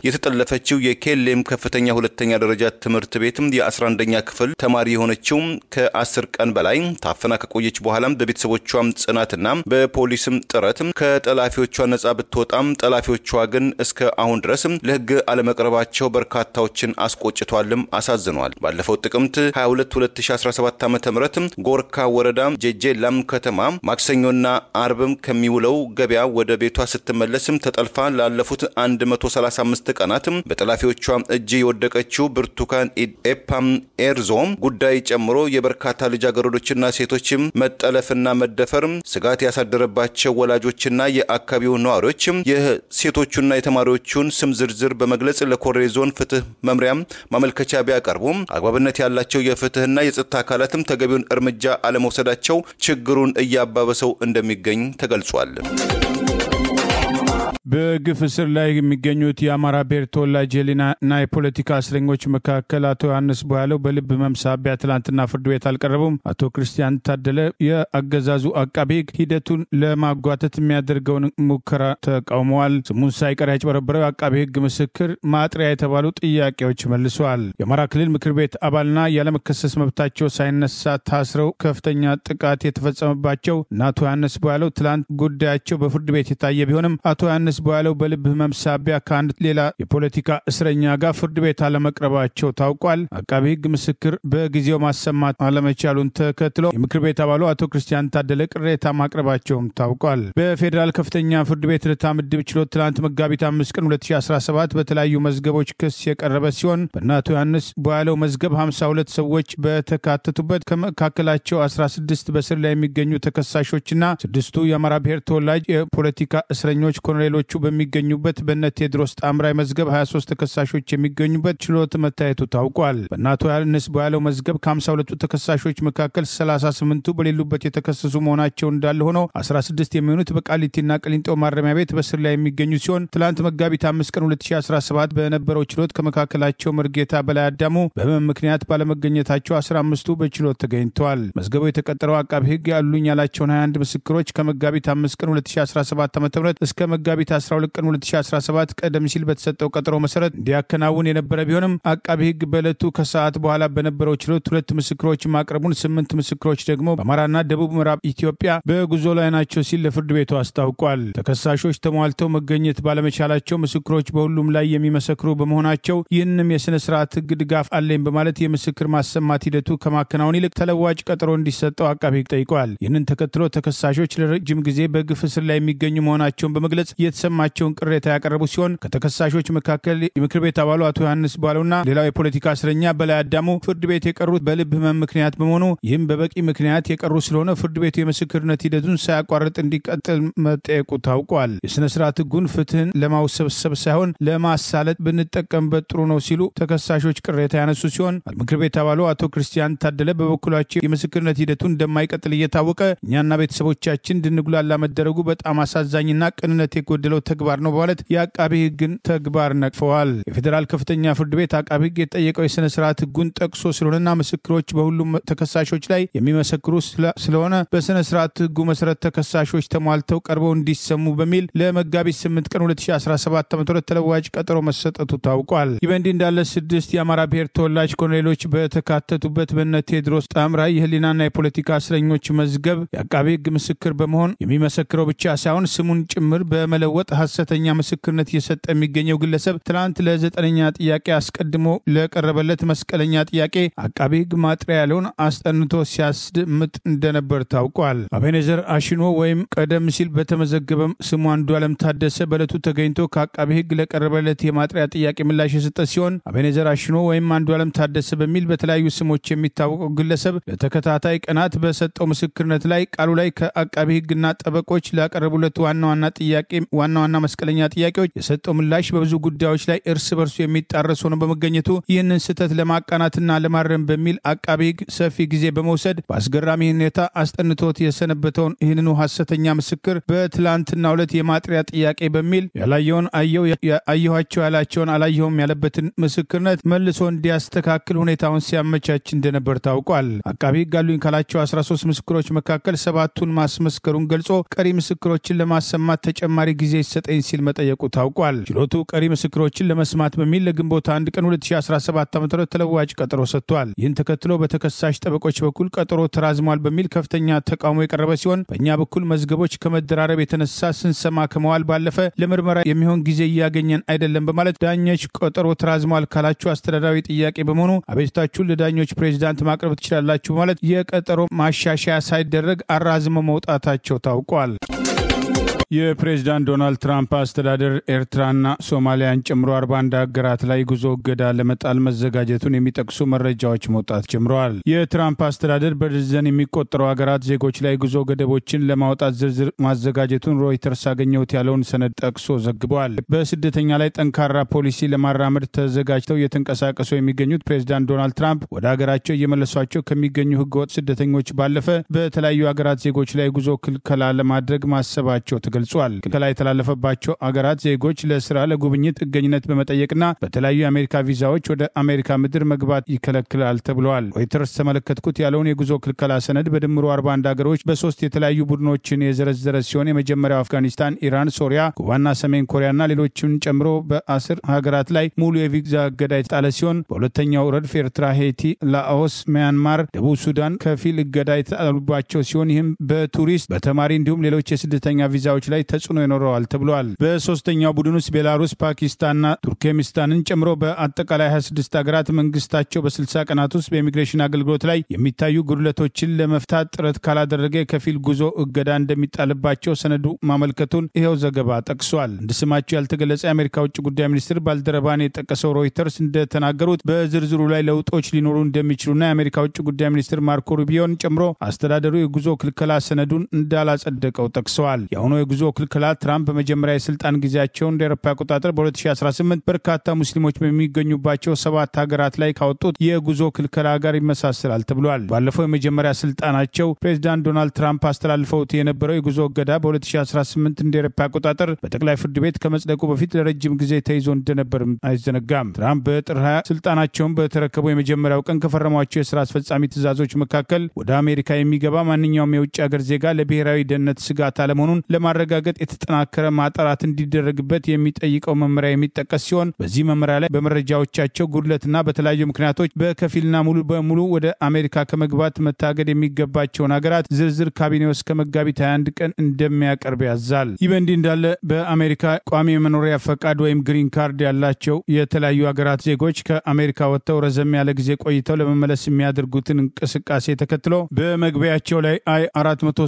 የተጠለፈችው የኬሌም ከፍተኛ ሁለተኛ ደረጃ ትምህርት ቤትም የ11ኛ ክፍል ተማሪ የሆነችው ከ10 ቀን በላይ ታፈና ከቆየች በኋላም በቤተሰቦቿም ጽናትና በፖሊስም ጥረት ከጠላፊዎቿ ነጻ ብትወጣም ጠላፊዎቿ ግን እስከ አሁን ድረስ ለህግ አለመቅረባቸው በርካታዎችን አስቆጭቷልም አሳዝኗል። ባለፈው ጥቅምት 22 2017 ዓ.ም ጎርካ ወረዳ ጄጄላም ከተማ ማክሰኞና አርብም ከሚውለው ገበያ ወደ ቤቷ ስትመለስም ተጠልፋ ላለፉት 135 ቀናት በጠላፊዎቿ እጅ የወደቀችው ብርቱካን ኤፓም ኤርዞም ጉዳይ ጨምሮ የበርካታ ልጃገረዶችና ሴቶችም መጠለፍና መደፈር ስጋት ያሳደረባቸው ወላጆችና የአካባቢው ነዋሪዎች የሴቶቹና የተማሪዎቹን ስም ዝርዝር በመግለጽ ለኮሬ ዞን ፍትህ መምሪያም ማመልከቻ ቢያቀርቡም አግባብነት ያላቸው የፍትህና የጸጥታ አካላትም ተገቢውን እርምጃ አለመውሰዳቸው ችግሩን እያባበሰው እንደሚገኝ ተገልጿል። በግፍ እስር ላይ የሚገኙት የአማራ ብሔር ተወላጅ የህሊናና የፖለቲካ እስረኞች መካከል አቶ ዮሐንስ ቧያለው በልብ ህመም ሳቢያ ትላንትና ፍርድ ቤት አልቀረቡም። አቶ ክርስቲያን ታደለ የአገዛዙ አቃቤ ህግ ሂደቱን ለማጓተት የሚያደርገውን ሙከራ ተቃውመዋል። ስሙን ሳይቀር ያጭበረበረው አቃቤ ህግ ምስክር ማጥሪያ የተባሉ ጥያቄዎች መልሰዋል። የአማራ ክልል ምክር ቤት አባልና ያለመከሰስ መብታቸው ሳይነሳ ታስረው ከፍተኛ ጥቃት የተፈጸመባቸው አቶ ዮሐንስ ቧያለው ትላንት ጉዳያቸው በፍርድ ቤት የታየ ቢሆንም አቶ ዮሐንስ ዮሐንስ ቧያለው በልብ ህመም ሳቢያ ከአንድ ሌላ የፖለቲካ እስረኛ ጋር ፍርድ ቤት አለመቅረባቸው ታውቋል። አቃቢ ህግ ምስክር በጊዜው ማሰማት አለመቻሉን ተከትሎ የምክር ቤት አባሉ አቶ ክርስቲያን ታደለ ቅሬታ ማቅረባቸውም ታውቋል። በፌዴራል ከፍተኛ ፍርድ ቤት ልደታ ምድብ ችሎት ትናንት መጋቢት 5 ቀን 2017 በተለያዩ መዝገቦች ክስ የቀረበ ሲሆን በእናቶ ዮሐንስ ቧያለው መዝገብ 52 ሰዎች በተካተቱበት ከመካከላቸው 16 በስር ላይ የሚገኙ ተከሳሾችና 6ቱ የአማራ ብሔር ተወላጅ የፖለቲካ እስረኞች ኮሎኔሎቹ በሚገኙበት በእነ ቴዎድሮስ ጣምራይ መዝገብ 23 ተከሳሾች የሚገኙበት ችሎት መታየቱ ታውቋል። በእናቶ ዮሐንስ ቧያለው መዝገብ ከ52ቱ ተከሳሾች መካከል 38ቱ በሌሉበት የተከሰሱ መሆናቸው እንዳለ ሆነው 16 የሚሆኑት በቃሊቲና ቅሊንጦ ማረሚያ ቤት በስር ላይ የሚገኙ ሲሆን ትላንት መጋቢት 5 ቀን 2017 በነበረው ችሎት ከመካከላቸው መርጌታ በላይ አዳሙ በህመም ምክንያት ባለመገኘታቸው 15ቱ በችሎት ተገኝተዋል። መዝገቡ የተቀጠረው አቃቢ ህግ ያሉኝ ያላቸውን 21 ምስክሮች ከመጋቢት 5 ቀን 2017 ዓ.ም እስከ መጋቢት 12 ቀን 2017 ቀደም ሲል በተሰጠው ቀጠሮ መሰረት እንዲያከናውን የነበረ ቢሆንም አቃቢ ህግ በዕለቱ ከሰዓት በኋላ በነበረው ችሎት 2 ምስክሮች ማቅረቡን 8 ምስክሮች ደግሞ በአማራና ደቡብ ምዕራብ ኢትዮጵያ በጉዞ ላይ ናቸው ሲል ለፍርድ ቤቱ አስታውቋል። ተከሳሾች ተሟልተው መገኘት ባለመቻላቸው ምስክሮች በሁሉም ላይ የሚመሰክሩ በመሆናቸው ይህንም የሥነ ስርዓት ህግ ድጋፍ አለኝ በማለት የምስክር ማሰማት ሂደቱ ከማከናወን ይልቅ ተለዋጭ ቀጠሮ እንዲሰጠው አቃቢ ህግ ጠይቋል። ይህንን ተከትሎ ተከሳሾች ለረጅም ጊዜ በግፍ እስር ላይ የሚገኙ መሆናቸውን በመግለጽ የተሰማቸውን ቅሬታ ያቀረቡ ሲሆን ከተከሳሾች መካከል የምክር ቤት አባሉ አቶ ዮሐንስ ቧያለውና ሌላው የፖለቲካ እስረኛ በላይ አዳሙ ፍርድ ቤት የቀሩት በልብ ህመም ምክንያት በመሆኑ ይህም በበቂ ምክንያት የቀሩ ስለሆነ ፍርድ ቤቱ የምስክርነት ሂደቱን ሳያቋርጥ እንዲቀጥል መጠየቁ ታውቋል። የሥነ ስርዓት ህጉን ፍትህን ለማውሰብሰብ ሳይሆን ለማሳለጥ ብንጠቀምበት ጥሩ ነው ሲሉ ተከሳሾች ቅሬታ ያነሱ ሲሆን ምክር ቤት አባሉ አቶ ክርስቲያን ታደለ በበኩላቸው የምስክርነት ሂደቱን እንደማይቀጥል እየታወቀ እኛና ቤተሰቦቻችን እንድንጉላላ መደረጉ በጣም አሳዛኝና ቅንነት የጎደለው ተግባር ነው በማለት የአቃቢ ህግን ተግባር ነቅፈዋል። የፌዴራል ከፍተኛ ፍርድ ቤት አቃቢ ህግ የጠየቀው የሥነ ስርዓት ህጉን ጠቅሶ ስለሆነና ምስክሮች በሁሉም ተከሳሾች ላይ የሚመሰክሩ ስለሆነ በሥነ ስርዓት ህጉ መሰረት ተከሳሾች ተሟልተው ቀርበው እንዲሰሙ በሚል ለመጋቢት 8 ቀን 2017 ዓ.ም ተለዋጭ ቀጠሮ መሰጠቱ ታውቋል። ይህ በእንዲህ እንዳለ 6 የአማራ ብሔር ተወላጅ ኮሎኔሎች በተካተቱበት በእነ ቴዎድሮስ ጣምራይ የህሊናና የፖለቲካ እስረኞች መዝገብ የአቃቢ ህግ ምስክር በመሆን የሚመሰክረው ብቻ ሳይሆን ስሙን ጭምር በመለወጥ ሐሰተኛ ምስክርነት እየሰጠ የሚገኘው ግለሰብ ትናንት ለ9ኛ ጥያቄ አስቀድሞ ለቀረበለት መስቀለኛ ጥያቄ አቃቢ ህግ ማጥሪያ ያለውን አስጠንቶ ሲያስደምጥ እንደነበር ታውቋል። አቤኔዘር አሽኖ ወይም ቀደም ሲል በተመዘገበም ስሙ አንዱዓለም ታደሰ በዕለቱ ተገኝቶ ከአቃቢ ህግ ለቀረበለት የማጥሪያ ጥያቄ ምላሽ የሰጠ ሲሆን አቤኔዘር አሽኖ ወይም አንዱዓለም ታደሰ በሚል በተለያዩ ስሞች የሚታወቀው ግለሰብ ለተከታታይ ቀናት በሰጠው ምስክርነት ላይ ቃሉ ላይ ከአቃቢ ህግና ጠበቆች ላቀረቡለት ዋና ዋና መስቀለኛ ጥያቄዎች የሰጠው ምላሽ በብዙ ጉዳዮች ላይ እርስ በርሱ የሚጣረስ ሆኖ በመገኘቱ ይህንን ስህተት ለማቃናትና ለማረም በሚል አቃቢ ህግ ሰፊ ጊዜ በመውሰድ በአስገራሚ ሁኔታ አስጠንቶት የሰነበተውን ይህንኑ ሐሰተኛ ምስክር በትላንትናው ዕለት የማጥሪያ ጥያቄ በሚል ያላየውን አየው ያየኋቸው ያላቸውን አላየውም ያለበትን ምስክርነት መልሶ እንዲያስተካክል ሁኔታውን ሲያመቻች እንደነበር ታውቋል። አቃቢ ህግ አሉኝ ካላቸው 13 ምስክሮች መካከል 7ቱን ማስመስከሩን ገልጾ ቀሪ ምስክሮችን ለማሰማት ተጨማሪ ጊዜ ይሰጠኝ ሲል መጠየቁ ታውቋል። ችሎቱ ቀሪ ምስክሮችን ለመስማት በሚል ለግንቦት 1 ቀን 2017 ዓ.ም ተለዋጭ ቀጠሮ ሰጥቷል። ይህን ተከትሎ በተከሳሽ ጠበቆች በኩል ቀጠሮ ተራዝሟል በሚል ከፍተኛ ተቃውሞ የቀረበ ሲሆን በእኛ በኩል መዝገቦች ከመደራረብ የተነሳ ስንሰማ ከመዋል ባለፈ ለምርመራ የሚሆን ጊዜ እያገኘን አይደለም በማለት ዳኞች ቀጠሮ ተራዝሟል ካላችሁ አስተዳዳሪ ጥያቄ በመሆኑ አቤቱታችሁን ለዳኞች ፕሬዝዳንት ማቅረብ ትችላላችሁ ማለት የቀጠሮ ማሻሻያ ሳይደረግ አራዝመው መውጣታቸው ታውቋል። የፕሬዝዳንት ዶናልድ ትራምፕ አስተዳደር ኤርትራና ሶማሊያን ጨምሮ 41 ሀገራት ላይ ጉዞ እገዳ ለመጣል መዘጋጀቱን የሚጠቅሱ መረጃዎች መውጣት ጀምረዋል። የትራምፕ አስተዳደር በድርዘን የሚቆጠሩ ሀገራት ዜጎች ላይ ጉዞ ገደቦችን ለማውጣት ዝርዝር ማዘጋጀቱን ሮይተርስ አገኘሁት ያለውን ሰነድ ጠቅሶ ዘግቧል። በስደተኛ ላይ ጠንካራ ፖሊሲ ለማራመድ ተዘጋጅተው እየተንቀሳቀሱ የሚገኙት ፕሬዝዳንት ዶናልድ ትራምፕ ወደ ሀገራቸው እየመለሷቸው ከሚገኙ ህገወጥ ስደተኞች ባለፈ በተለያዩ ሀገራት ዜጎች ላይ ጉዞ ክልከላ ለማድረግ ማሰባቸው ተገልጿል። ክልከላ የተላለፈባቸው አገራት ዜጎች ለስራ፣ ለጉብኝት፣ ጥገኝነት በመጠየቅና በተለያዩ የአሜሪካ ቪዛዎች ወደ አሜሪካ ምድር መግባት ይከለክላል ተብለዋል። ሮይተርስ ተመለከትኩት ያለውን የጉዞ ክልከላ ሰነድ በድምሩ 41 ሀገሮች በ3 የተለያዩ ቡድኖችን የዘረዘረ ሲሆን የመጀመሪያው አፍጋኒስታን፣ ኢራን፣ ሶሪያ፣ ኩባና ሰሜን ኮሪያና ሌሎችን ጨምሮ በ10 ሀገራት ላይ ሙሉ የቪዛ እገዳ የተጣለ ሲሆን በሁለተኛው ረድፍ ኤርትራ፣ ሄይቲ፣ ላኦስ፣ ሚያንማር፣ ደቡብ ሱዳን ከፊል እገዳ የተጣሉባቸው ሲሆን ይህም በቱሪስት፣ በተማሪ እንዲሁም ሌሎች የስደተኛ ቪዛዎች ላይ ተጽዕኖ ይኖረዋል ተብሏል። በሶስተኛው ቡድን ውስጥ ቤላሩስ፣ ፓኪስታንና ቱርክሜኒስታንን ጨምሮ በአጠቃላይ 26 ሀገራት መንግስታቸው በ60 ቀናት ውስጥ በኢሚግሬሽን አገልግሎት ላይ የሚታዩ ጉድለቶችን ለመፍታት ጥረት ካላደረገ ከፊል ጉዞ እገዳ እንደሚጣልባቸው ሰነዱ ማመልከቱን ይሄው ዘገባ ጠቅሷል። እንድስማቸው ያልተገለጸ የአሜሪካ ውጭ ጉዳይ ሚኒስትር ባልደረባን የጠቀሰው ሮይተርስ እንደተናገሩት በዝርዝሩ ላይ ለውጦች ሊኖሩ እንደሚችሉና የአሜሪካ ውጭ ጉዳይ ሚኒስትር ማርኮ ሩቢዮን ጨምሮ አስተዳደሩ የጉዞ ክልከላ ሰነዱን እንዳላጸደቀው ጠቅሰዋል። የአሁኑ የጉዞ ክልከላ ትራምፕ በመጀመሪያ የስልጣን ጊዜያቸው እንደ አውሮፓ አቆጣጠር በ2018 በርካታ ሙስሊሞች በሚገኙባቸው 7 ሀገራት ላይ ካወጡት የጉዞ ክልከላ ጋር ይመሳሰላል ተብሏል። ባለፈው የመጀመሪያ ስልጣናቸው ፕሬዝዳንት ዶናልድ ትራምፕ አስተላልፈውት የነበረው የጉዞ እገዳ በ2018 እንደ አውሮፓ አቆጣጠር በጠቅላይ ፍርድ ቤት ከመጽደቁ በፊት ለረጅም ጊዜ ተይዞ እንደነበርም አይዘነጋም። ትራምፕ በጥር 20 ስልጣናቸውን በተረከቡ የመጀመሪያው ቀን ከፈረሟቸው የስራ አስፈጻሚ ትዕዛዞች መካከል ወደ አሜሪካ የሚገባ ማንኛውም የውጭ ሀገር ዜጋ ለብሔራዊ ደህንነት ስጋት አለመሆኑን ለማረጋገጥ የተጠናከረ ማጣራት እንዲደረግበት የሚጠይቀው መመሪያ የሚጠቀስ ሲሆን በዚህ መመሪያ ላይ በመረጃዎቻቸው ጉድለትና በተለያዩ ምክንያቶች በከፊልና ሙሉ በሙሉ ወደ አሜሪካ ከመግባት መታገድ የሚገባቸውን ሀገራት ዝርዝር ካቢኔው እስከ መጋቢት 21 ቀን እንደሚያቀርብ ያዛል። ይህ በእንዲህ እንዳለ በአሜሪካ ቋሚ የመኖሪያ ፈቃድ ወይም ግሪን ካርድ ያላቸው የተለያዩ ሀገራት ዜጎች ከአሜሪካ ወጥተው ረዘም ያለ ጊዜ ቆይተው ለመመለስ የሚያደርጉትን እንቅስቃሴ ተከትሎ በመግቢያቸው ላይ I-407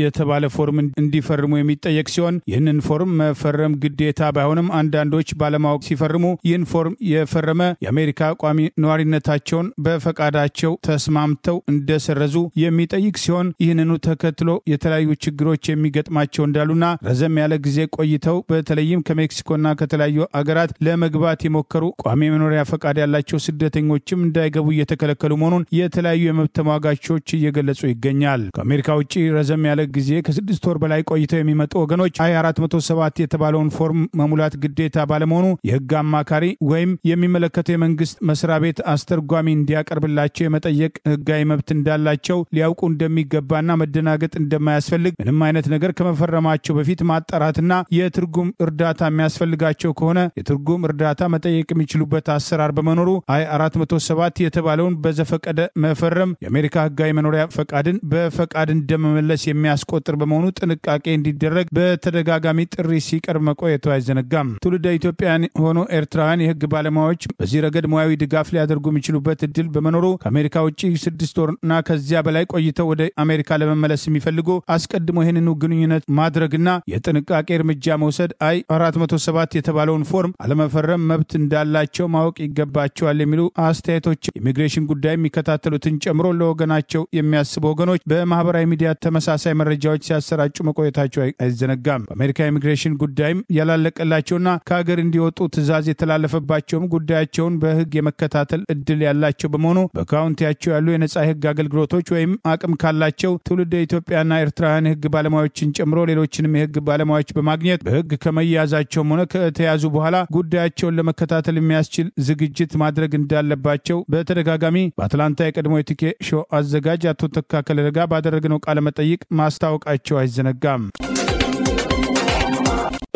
የተባለ ፎርም እንዲፈርሙ የሚጠየቅ ሲሆን ይህንን ፎርም መፈረም ግዴታ ባይሆንም አንዳንዶች ባለማወቅ ሲፈርሙ ይህን ፎርም የፈረመ የአሜሪካ ቋሚ ነዋሪነታቸውን በፈቃዳቸው ተስማምተው እንደሰረዙ የሚጠይቅ ሲሆን ይህንኑ ተከትሎ የተለያዩ ችግሮች የሚገጥማቸው እንዳሉና ረዘም ያለ ጊዜ ቆይተው በተለይም ከሜክሲኮና ከተለያዩ አገራት ለመግባት የሞከሩ ቋሚ መኖሪያ ፈቃድ ያላቸው ስደተኞችም እንዳይገቡ እየተከለከሉ መሆኑን የተለያዩ የመብት ተሟጋቾች እየገለጹ ይገኛል። ከአሜሪካ ውጪ ረዘም ያለ ጊዜ ከ6 ወር በላይ ቆይተው የሚመጡ ወገኖች I-407 የተባለውን ፎርም መሙላት ግዴታ ባለመሆኑ የህግ አማካሪ ወይም የሚመለከተው የመንግስት መስሪያ ቤት አስተርጓሚ እንዲያቀርብላቸው የመጠየቅ ህጋዊ መብት እንዳላቸው ሊያውቁ እንደሚገባና መደናገጥ እንደማያስፈልግ ምንም አይነት ነገር ከመፈረማቸው በፊት ማጣራትና የትርጉም እርዳታ የሚያስፈልጋቸው ከሆነ የትርጉም እርዳታ መጠየቅ የሚችሉበት አሰራር በመኖሩ I-407 የተባለውን በዘፈቀደ መፈረም የአሜሪካ ህጋዊ መኖሪያ ፈቃድን በፈቃድ እንደመመለስ የሚያስቆጥር በመሆኑ ጥንቃቄ እንዲደረግ በተደጋጋሚ ጥሪ ሲቀርብ መቆየቱ አይዘነጋም። ትውልደ ኢትዮጵያውያን ሆኖ ኤርትራውያን የህግ ባለሙያዎች በዚህ ረገድ ሙያዊ ድጋፍ ሊያደርጉ የሚችሉበት እድል በመኖሩ ከአሜሪካ ውጭ 6 ወርና ከዚያ በላይ ቆይተው ወደ አሜሪካ ለመመለስ የሚፈልጉ አስቀድሞ ይህንኑ ግንኙነት ማድረግና የጥንቃቄ እርምጃ መውሰድ I-407 የተባለውን ፎርም አለመፈረም መብት እንዳላቸው ማወቅ ይገባቸዋል የሚሉ አስተያየቶች ኢሚግሬሽን ጉዳይ የሚከታተሉትን ጨምሮ ለወገናቸው የሚያስቡ ወገኖች በማህበራዊ ሚዲያ ተመሳሳይ መረጃዎች ሲያሰራጩ መቆየታቸው አይዘነጋም። በአሜሪካ ኢሚግሬሽን ጉዳይም ያላለቀላቸውና ከሀገር እንዲወጡ ትዕዛዝ የተላለፈባቸውም ጉዳያቸውን በህግ የመከታተል እድል ያላቸው በመሆኑ በካውንቲያቸው ያሉ የነጻ የህግ አገልግሎቶች ወይም አቅም ካላቸው ትውልደ ኢትዮጵያና ኤርትራውያን የህግ ባለሙያዎችን ጨምሮ ሌሎችንም የህግ ባለሙያዎች በማግኘት በህግ ከመያዛቸውም ሆነ ከተያዙ በኋላ ጉዳያቸውን ለመከታተል የሚያስችል ዝግጅት ማድረግ እንዳለባቸው በተደጋጋሚ በአትላንታ የቀድሞ የቲኬ ሾው አዘጋጅ አቶ ተካከለ ለጋ ባደረግነው ቃለ መጠይቅ ማስታወቃቸው አይዘነጋም።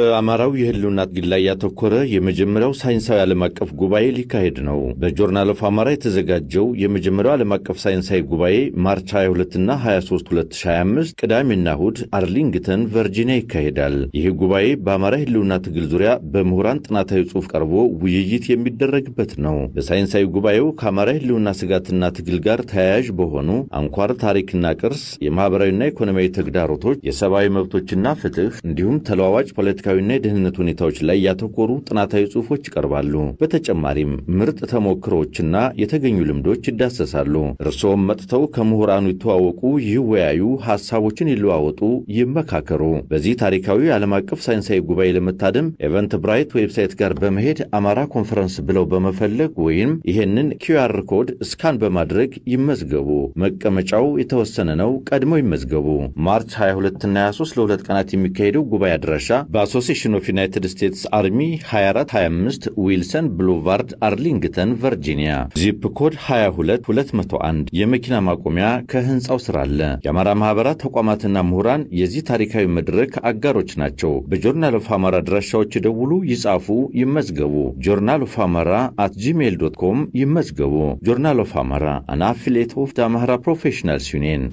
በአማራው የህልውና ትግል ላይ ያተኮረ የመጀመሪያው ሳይንሳዊ ዓለም አቀፍ ጉባኤ ሊካሄድ ነው። በጆርናል ኦፍ አማራ የተዘጋጀው የመጀመሪያው ዓለም አቀፍ ሳይንሳዊ ጉባኤ ማርች 22 እና 23 2025 ቅዳሜና እሁድ አርሊንግተን ቨርጂኒያ ይካሄዳል። ይህ ጉባኤ በአማራ ህልውና ትግል ዙሪያ በምሁራን ጥናታዊ ጽሑፍ ቀርቦ ውይይት የሚደረግበት ነው። በሳይንሳዊ ጉባኤው ከአማራ ህልውና ስጋትና ትግል ጋር ተያያዥ በሆኑ አንኳር ታሪክና ቅርስ፣ የማህበራዊና ኢኮኖሚያዊ ተግዳሮቶች፣ የሰብአዊ መብቶችና ፍትህ እንዲሁም ተለዋዋጭ ፖለቲካዊና የደህንነት ሁኔታዎች ላይ ያተኮሩ ጥናታዊ ጽሑፎች ይቀርባሉ። በተጨማሪም ምርጥ ተሞክሮዎችና የተገኙ ልምዶች ይዳሰሳሉ። እርስዎም መጥተው ከምሁራኑ ይተዋወቁ፣ ይወያዩ፣ ሐሳቦችን ይለዋወጡ፣ ይመካከሩ። በዚህ ታሪካዊ ዓለም አቀፍ ሳይንሳዊ ጉባኤ ለመታደም ኤቨንት ብራይት ዌብሳይት ጋር በመሄድ አማራ ኮንፈረንስ ብለው በመፈለግ ወይም ይሄንን QR ኮድ ስካን በማድረግ ይመዝገቡ። መቀመጫው የተወሰነ ነው። ቀድመው ይመዝገቡ። ማርች 22 እና 23 ለሁለት ቀናት የሚካሄደው ጉባኤ አድራሻ በአሶሲዬሽን ኦፍ ዩናይትድ ስቴትስ አርሚ 2425 ዊልሰን ብሉቫርድ አርሊንግተን ቨርጂኒያ። ዚፕ ኮድ 22201። የመኪና ማቆሚያ ከህንጻው ስር አለ። የአማራ ማህበራት ተቋማትና ምሁራን የዚህ ታሪካዊ መድረክ አጋሮች ናቸው። በጆርናል ኦፍ አማራ አድራሻዎች ይደውሉ፣ ይጻፉ፣ ይመዝገቡ። ጆርናል ኦፍ አማራ @gmail.com ይመዝገቡ። ጆርናል ኦፍ አማራ አን አፊሊየት ኦፍ ዘ አማራ ፕሮፌሽናልስ ዩኒየን።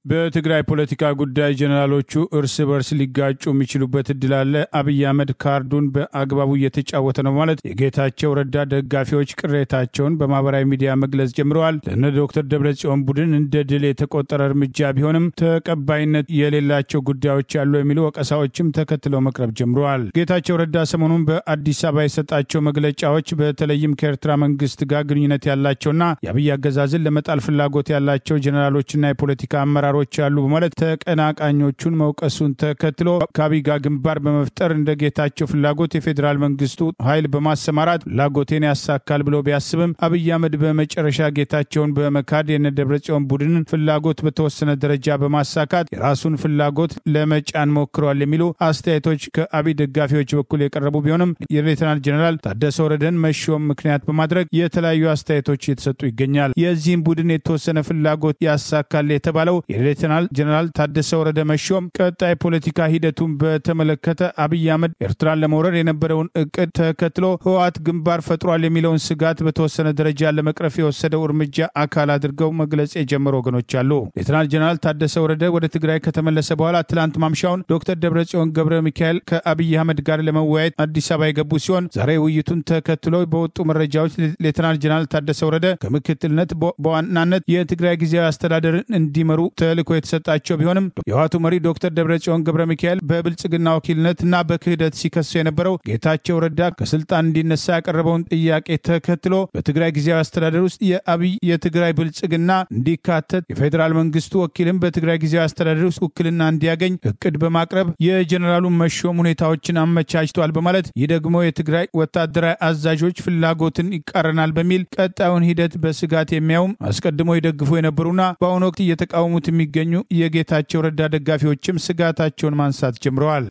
በትግራይ ፖለቲካ ጉዳይ ጀነራሎቹ እርስ በርስ ሊጋጩ የሚችሉበት እድል አለ። አብይ አህመድ ካርዱን በአግባቡ እየተጫወተ ነው ማለት የጌታቸው ረዳ ደጋፊዎች ቅሬታቸውን በማህበራዊ ሚዲያ መግለጽ ጀምረዋል። ለነ ዶክተር ደብረጽዮን ቡድን እንደ ድል የተቆጠረ እርምጃ ቢሆንም ተቀባይነት የሌላቸው ጉዳዮች አሉ የሚሉ ወቀሳዎችም ተከትለው መቅረብ ጀምረዋል። ጌታቸው ረዳ ሰሞኑን በአዲስ አበባ የሰጣቸው መግለጫዎች በተለይም ከኤርትራ መንግስት ጋር ግንኙነት ያላቸውና የአብይ አገዛዝን ለመጣል ፍላጎት ያላቸው ጀነራሎችና የፖለቲካ አመራሮች አሉ በማለት ተቀናቃኞቹን መውቀሱን ተከትሎ ከአብይ ጋር ግንባር በመፍጠር እንደ ጌታቸው ፍላጎት የፌዴራል መንግስቱ ኃይል በማሰማራት ፍላጎቴን ያሳካል ብሎ ቢያስብም አብይ አህመድ በመጨረሻ ጌታቸውን በመካድ የነ ደብረጽዮን ቡድንን ፍላጎት በተወሰነ ደረጃ በማሳካት የራሱን ፍላጎት ለመጫን ሞክሯል የሚሉ አስተያየቶች ከአብይ ደጋፊዎች በኩል የቀረቡ ቢሆንም የሌተናል ጀነራል ታደሰ ወረደን መሾም ምክንያት በማድረግ የተለያዩ አስተያየቶች እየተሰጡ ይገኛል። የዚህም ቡድን የተወሰነ ፍላጎት ያሳካል የተባለው የሌተናል ጀነራል ታደሰ ወረደ መሾም ቀጣይ ፖለቲካ ሂደቱን በተመለከተ አብይ አህመድ ኤርትራን ለመውረር የነበረውን እቅድ ተከትሎ ህወሓት ግንባር ፈጥሯል የሚለውን ስጋት በተወሰነ ደረጃ ለመቅረፍ የወሰደው እርምጃ አካል አድርገው መግለጽ የጀመሩ ወገኖች አሉ። ሌተናል ጀነራል ታደሰ ወረደ ወደ ትግራይ ከተመለሰ በኋላ ትላንት ማምሻውን ዶክተር ደብረጽዮን ገብረ ሚካኤል ከአብይ አህመድ ጋር ለመወያየት አዲስ አበባ የገቡ ሲሆን ዛሬ ውይይቱን ተከትሎ በወጡ መረጃዎች ሌተናል ጀነራል ታደሰ ወረደ ከምክትልነት በዋናነት የትግራይ ጊዜያዊ አስተዳደርን እንዲመሩ ተልዕኮ የተሰጣቸው ቢሆንም የህወሓቱ መሪ ዶክተር ደብረጽዮን ገብረ ሚካኤል በብልጽግና ወኪልነትና በክህደት ሲከሱ የነበረው ጌታቸው ረዳ ከስልጣን እንዲነሳ ያቀረበውን ጥያቄ ተከትሎ በትግራይ ጊዜያዊ አስተዳደር ውስጥ የአብይ የትግራይ ብልጽግና እንዲካተት የፌዴራል መንግስቱ ወኪልም በትግራይ ጊዜያዊ አስተዳደር ውስጥ ውክልና እንዲያገኝ እቅድ በማቅረብ የጀነራሉን መሾም ሁኔታዎችን አመቻችቷል በማለት ይህ ደግሞ የትግራይ ወታደራዊ አዛዦች ፍላጎትን ይቃረናል በሚል ቀጣዩን ሂደት በስጋት የሚያዩም አስቀድሞ ይደግፉ የነበሩና በአሁኑ ወቅት እየተቃወሙት የሚገኙ የጌታቸው ረዳ ደጋፊዎችም ስጋታቸውን ማንሳት ጀምረዋል።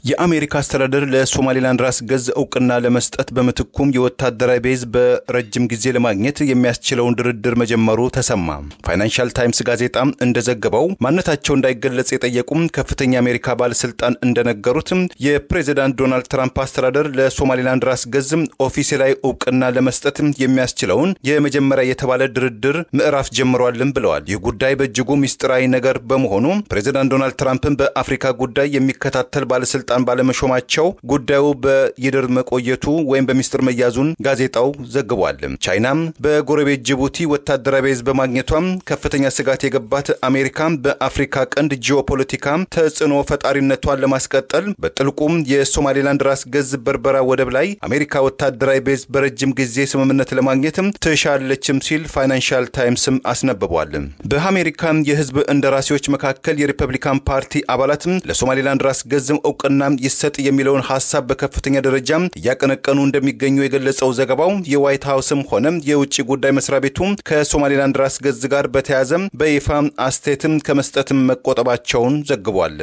የአሜሪካ አስተዳደር ለሶማሊላንድ ራስ ገዝ እውቅና ለመስጠት በመትኩም የወታደራዊ ቤዝ በረጅም ጊዜ ለማግኘት የሚያስችለውን ድርድር መጀመሩ ተሰማ። ፋይናንሻል ታይምስ ጋዜጣ እንደዘገበው ማንነታቸው እንዳይገለጽ የጠየቁም ከፍተኛ አሜሪካ ባለስልጣን እንደነገሩት የፕሬዝዳንት ዶናልድ ትራምፕ አስተዳደር ለሶማሊላንድ ራስ ገዝ ኦፊሴላዊ እውቅና ለመስጠት የሚያስችለውን የመጀመሪያ የተባለ ድርድር ምዕራፍ ጀምሯልም ብለዋል። ይህ ጉዳይ በእጅጉ ሚስጥራዊ ነገር በመሆኑ ፕሬዝዳንት ዶናልድ ትራምፕን በአፍሪካ ጉዳይ የሚከታተል ባለስልጣን ባለመሾማቸው ጉዳዩ በይደር መቆየቱ ወይም በሚስጥር መያዙን ጋዜጣው ዘግቧል። ቻይናም በጎረቤት ጅቡቲ ወታደራዊ ቤዝ በማግኘቷም ከፍተኛ ስጋት የገባት አሜሪካ በአፍሪካ ቀንድ ጂኦፖለቲካ ተጽዕኖ ፈጣሪነቷን ለማስቀጠል በጥልቁም የሶማሊላንድ ራስ ገዝ በርበራ ወደብ ላይ አሜሪካ ወታደራዊ ቤዝ በረጅም ጊዜ ስምምነት ለማግኘት ትሻለችም ሲል ፋይናንሻል ታይምስም አስነብቧል። በአሜሪካ የህዝብ እንደራሴዎች መካከል የሪፐብሊካን ፓርቲ አባላት ለሶማሊላንድ ራስ ገዝ እውቅና ይሰጥ የሚለውን ሐሳብ በከፍተኛ ደረጃ ያቀነቀኑ እንደሚገኙ የገለጸው ዘገባው የዋይት ሃውስም ሆነ የውጭ ጉዳይ መስሪያ ቤቱ ከሶማሊላንድ ራስ ገዝ ጋር በተያያዘ በይፋ አስተያየት ከመስጠት መቆጠባቸውን ዘግቧል።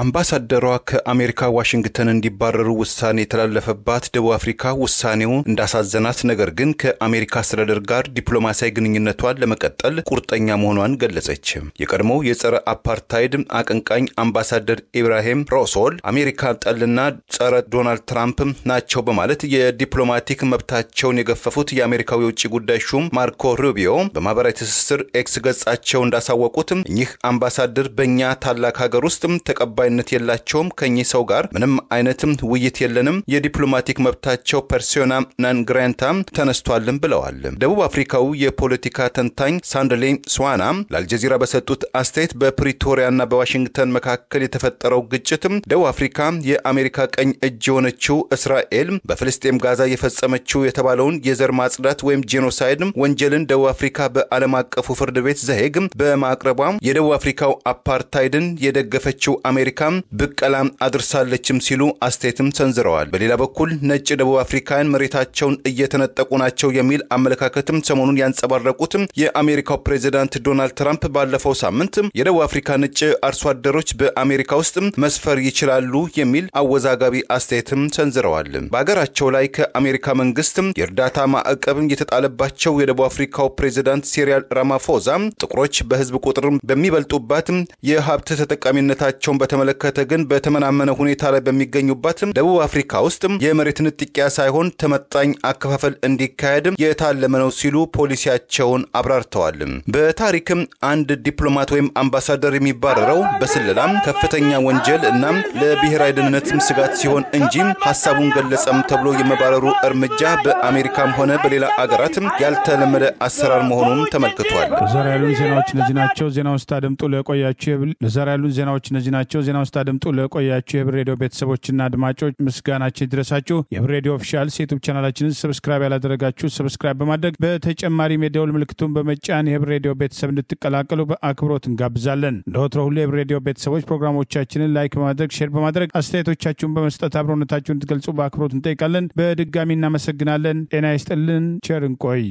አምባሳደሯ ከአሜሪካ ዋሽንግተን እንዲባረሩ ውሳኔ የተላለፈባት ደቡብ አፍሪካ ውሳኔው እንዳሳዘናት ነገር ግን ከአሜሪካ አስተዳደር ጋር ዲፕሎማሲያዊ ግንኙነቷን ለመቀጠል ቁርጠኛ መሆኗን ገለጸች። የቀድሞው የጸረ አፓርታይድ አቀንቃኝ አምባሳደር ኢብራሂም ሮሶል አሜሪካ ጠልና ጸረ ዶናልድ ትራምፕ ናቸው በማለት የዲፕሎማቲክ መብታቸውን የገፈፉት የአሜሪካው የውጭ ጉዳይ ሹም ማርኮ ሩቢዮ በማህበራዊ ትስስር ኤክስ ገጻቸው እንዳሳወቁት እኚህ አምባሳደር በእኛ ታላቅ ሀገር ውስጥ ተቀባይነት የላቸውም፣ ከኚህ ሰው ጋር ምንም አይነትም ውይይት የለንም፣ የዲፕሎማቲክ መብታቸው ፐርሶና ናን ግራንታ ተነስቷልም ብለዋል። ደቡብ አፍሪካው የፖለቲካ ተንታኝ ሳንደሌ ስዋና ለአልጀዚራ በሰጡት አስተያየት በፕሪቶሪያና በዋሽንግተን መካከል የተፈጠረው ግጭትም ደቡብ አፍሪካ የአሜሪካ ቀኝ እጅ የሆነችው እስራኤል በፍልስጤም ጋዛ የፈጸመችው የተባለውን የዘር ማጽዳት ወይም ጄኖሳይድ ወንጀልን ደቡብ አፍሪካ በዓለም አቀፉ ፍርድ ቤት ዘሄግ በማቅረቧ የደቡብ አፍሪካው አፓርታይድን የደገፈችው አሜሪካ ብቀላ አድርሳለችም ሲሉ አስተያየትም ሰንዝረዋል። በሌላ በኩል ነጭ ደቡብ አፍሪካን መሬታቸውን እየተነጠቁ ናቸው የሚል አመለካከትም ሰሞኑን ያንጸባረቁት የአሜሪካው ፕሬዝዳንት ዶናልድ ትራምፕ ባለፈው ሳምንት የደቡብ አፍሪካ ነጭ አርሶ አደሮች በአሜሪካ ውስጥ መስፈር ይችላሉ የሚል አወዛጋቢ አስተያየትም ሰንዝረዋል። በአገራቸው ላይ ከአሜሪካ መንግስት የእርዳታ ማዕቀብ የተጣለባቸው የደቡብ አፍሪካው ፕሬዝዳንት ሲሪል ራማፎዛ ጥቁሮች በህዝብ ቁጥር በሚበልጡባት የሀብት ተጠቃሚነታቸውን በተመለከተ ግን በተመናመነ ሁኔታ ላይ በሚገኙበት ደቡብ አፍሪካ ውስጥ የመሬት ንጥቂያ ሳይሆን ተመጣጣኝ አከፋፈል እንዲካሄድ የታለመ ነው ሲሉ ፖሊሲያቸውን አብራርተዋል። በታሪክም አንድ ዲፕሎማት ወይም አምባሳደር የሚባረረው በስለላም ከፍተኛ ወንጀል እና ለብሔራዊ ደህንነትም ስጋት ሲሆን እንጂ ሐሳቡን ገለጸም ተብሎ የመባረሩ እርምጃ በአሜሪካም ሆነ በሌላ አገራት ያልተለመደ አሰራር መሆኑን ተመልክቷል። ለዛሬ ያሉን ዜናዎች እነዚህ ናቸው። ዜናውን ስታደምጡ ለቆያችሁ የህብር ሬዲዮ ቤተሰቦችና አድማጮች ምስጋናችን ይድረሳችሁ። የህብር ሬዲዮ ኦፊሻል ዩቲዩብ ቻናላችንን ሰብስክራይብ ያላደረጋችሁ ሰብስክራይብ በማድረግ በተጨማሪ የደወል ምልክቱን በመጫን የህብር ሬዲዮ ቤተሰብ እንድትቀላቀሉ በአክብሮት እንጋብዛለን። ለወትሮ ሁሉ የህብር ሬዲዮ ቤተሰቦች ፕሮግራሞቻችንን ላይክ በማድረግ ሼር በማድረግ አስተያየቶቻችሁን በመስጠት አብሮነታችሁን እንድትገልጹ በአክብሮት እንጠይቃለን። በድጋሚ እናመሰግናለን። ጤና ይስጥልን። ቸር እንቆይ።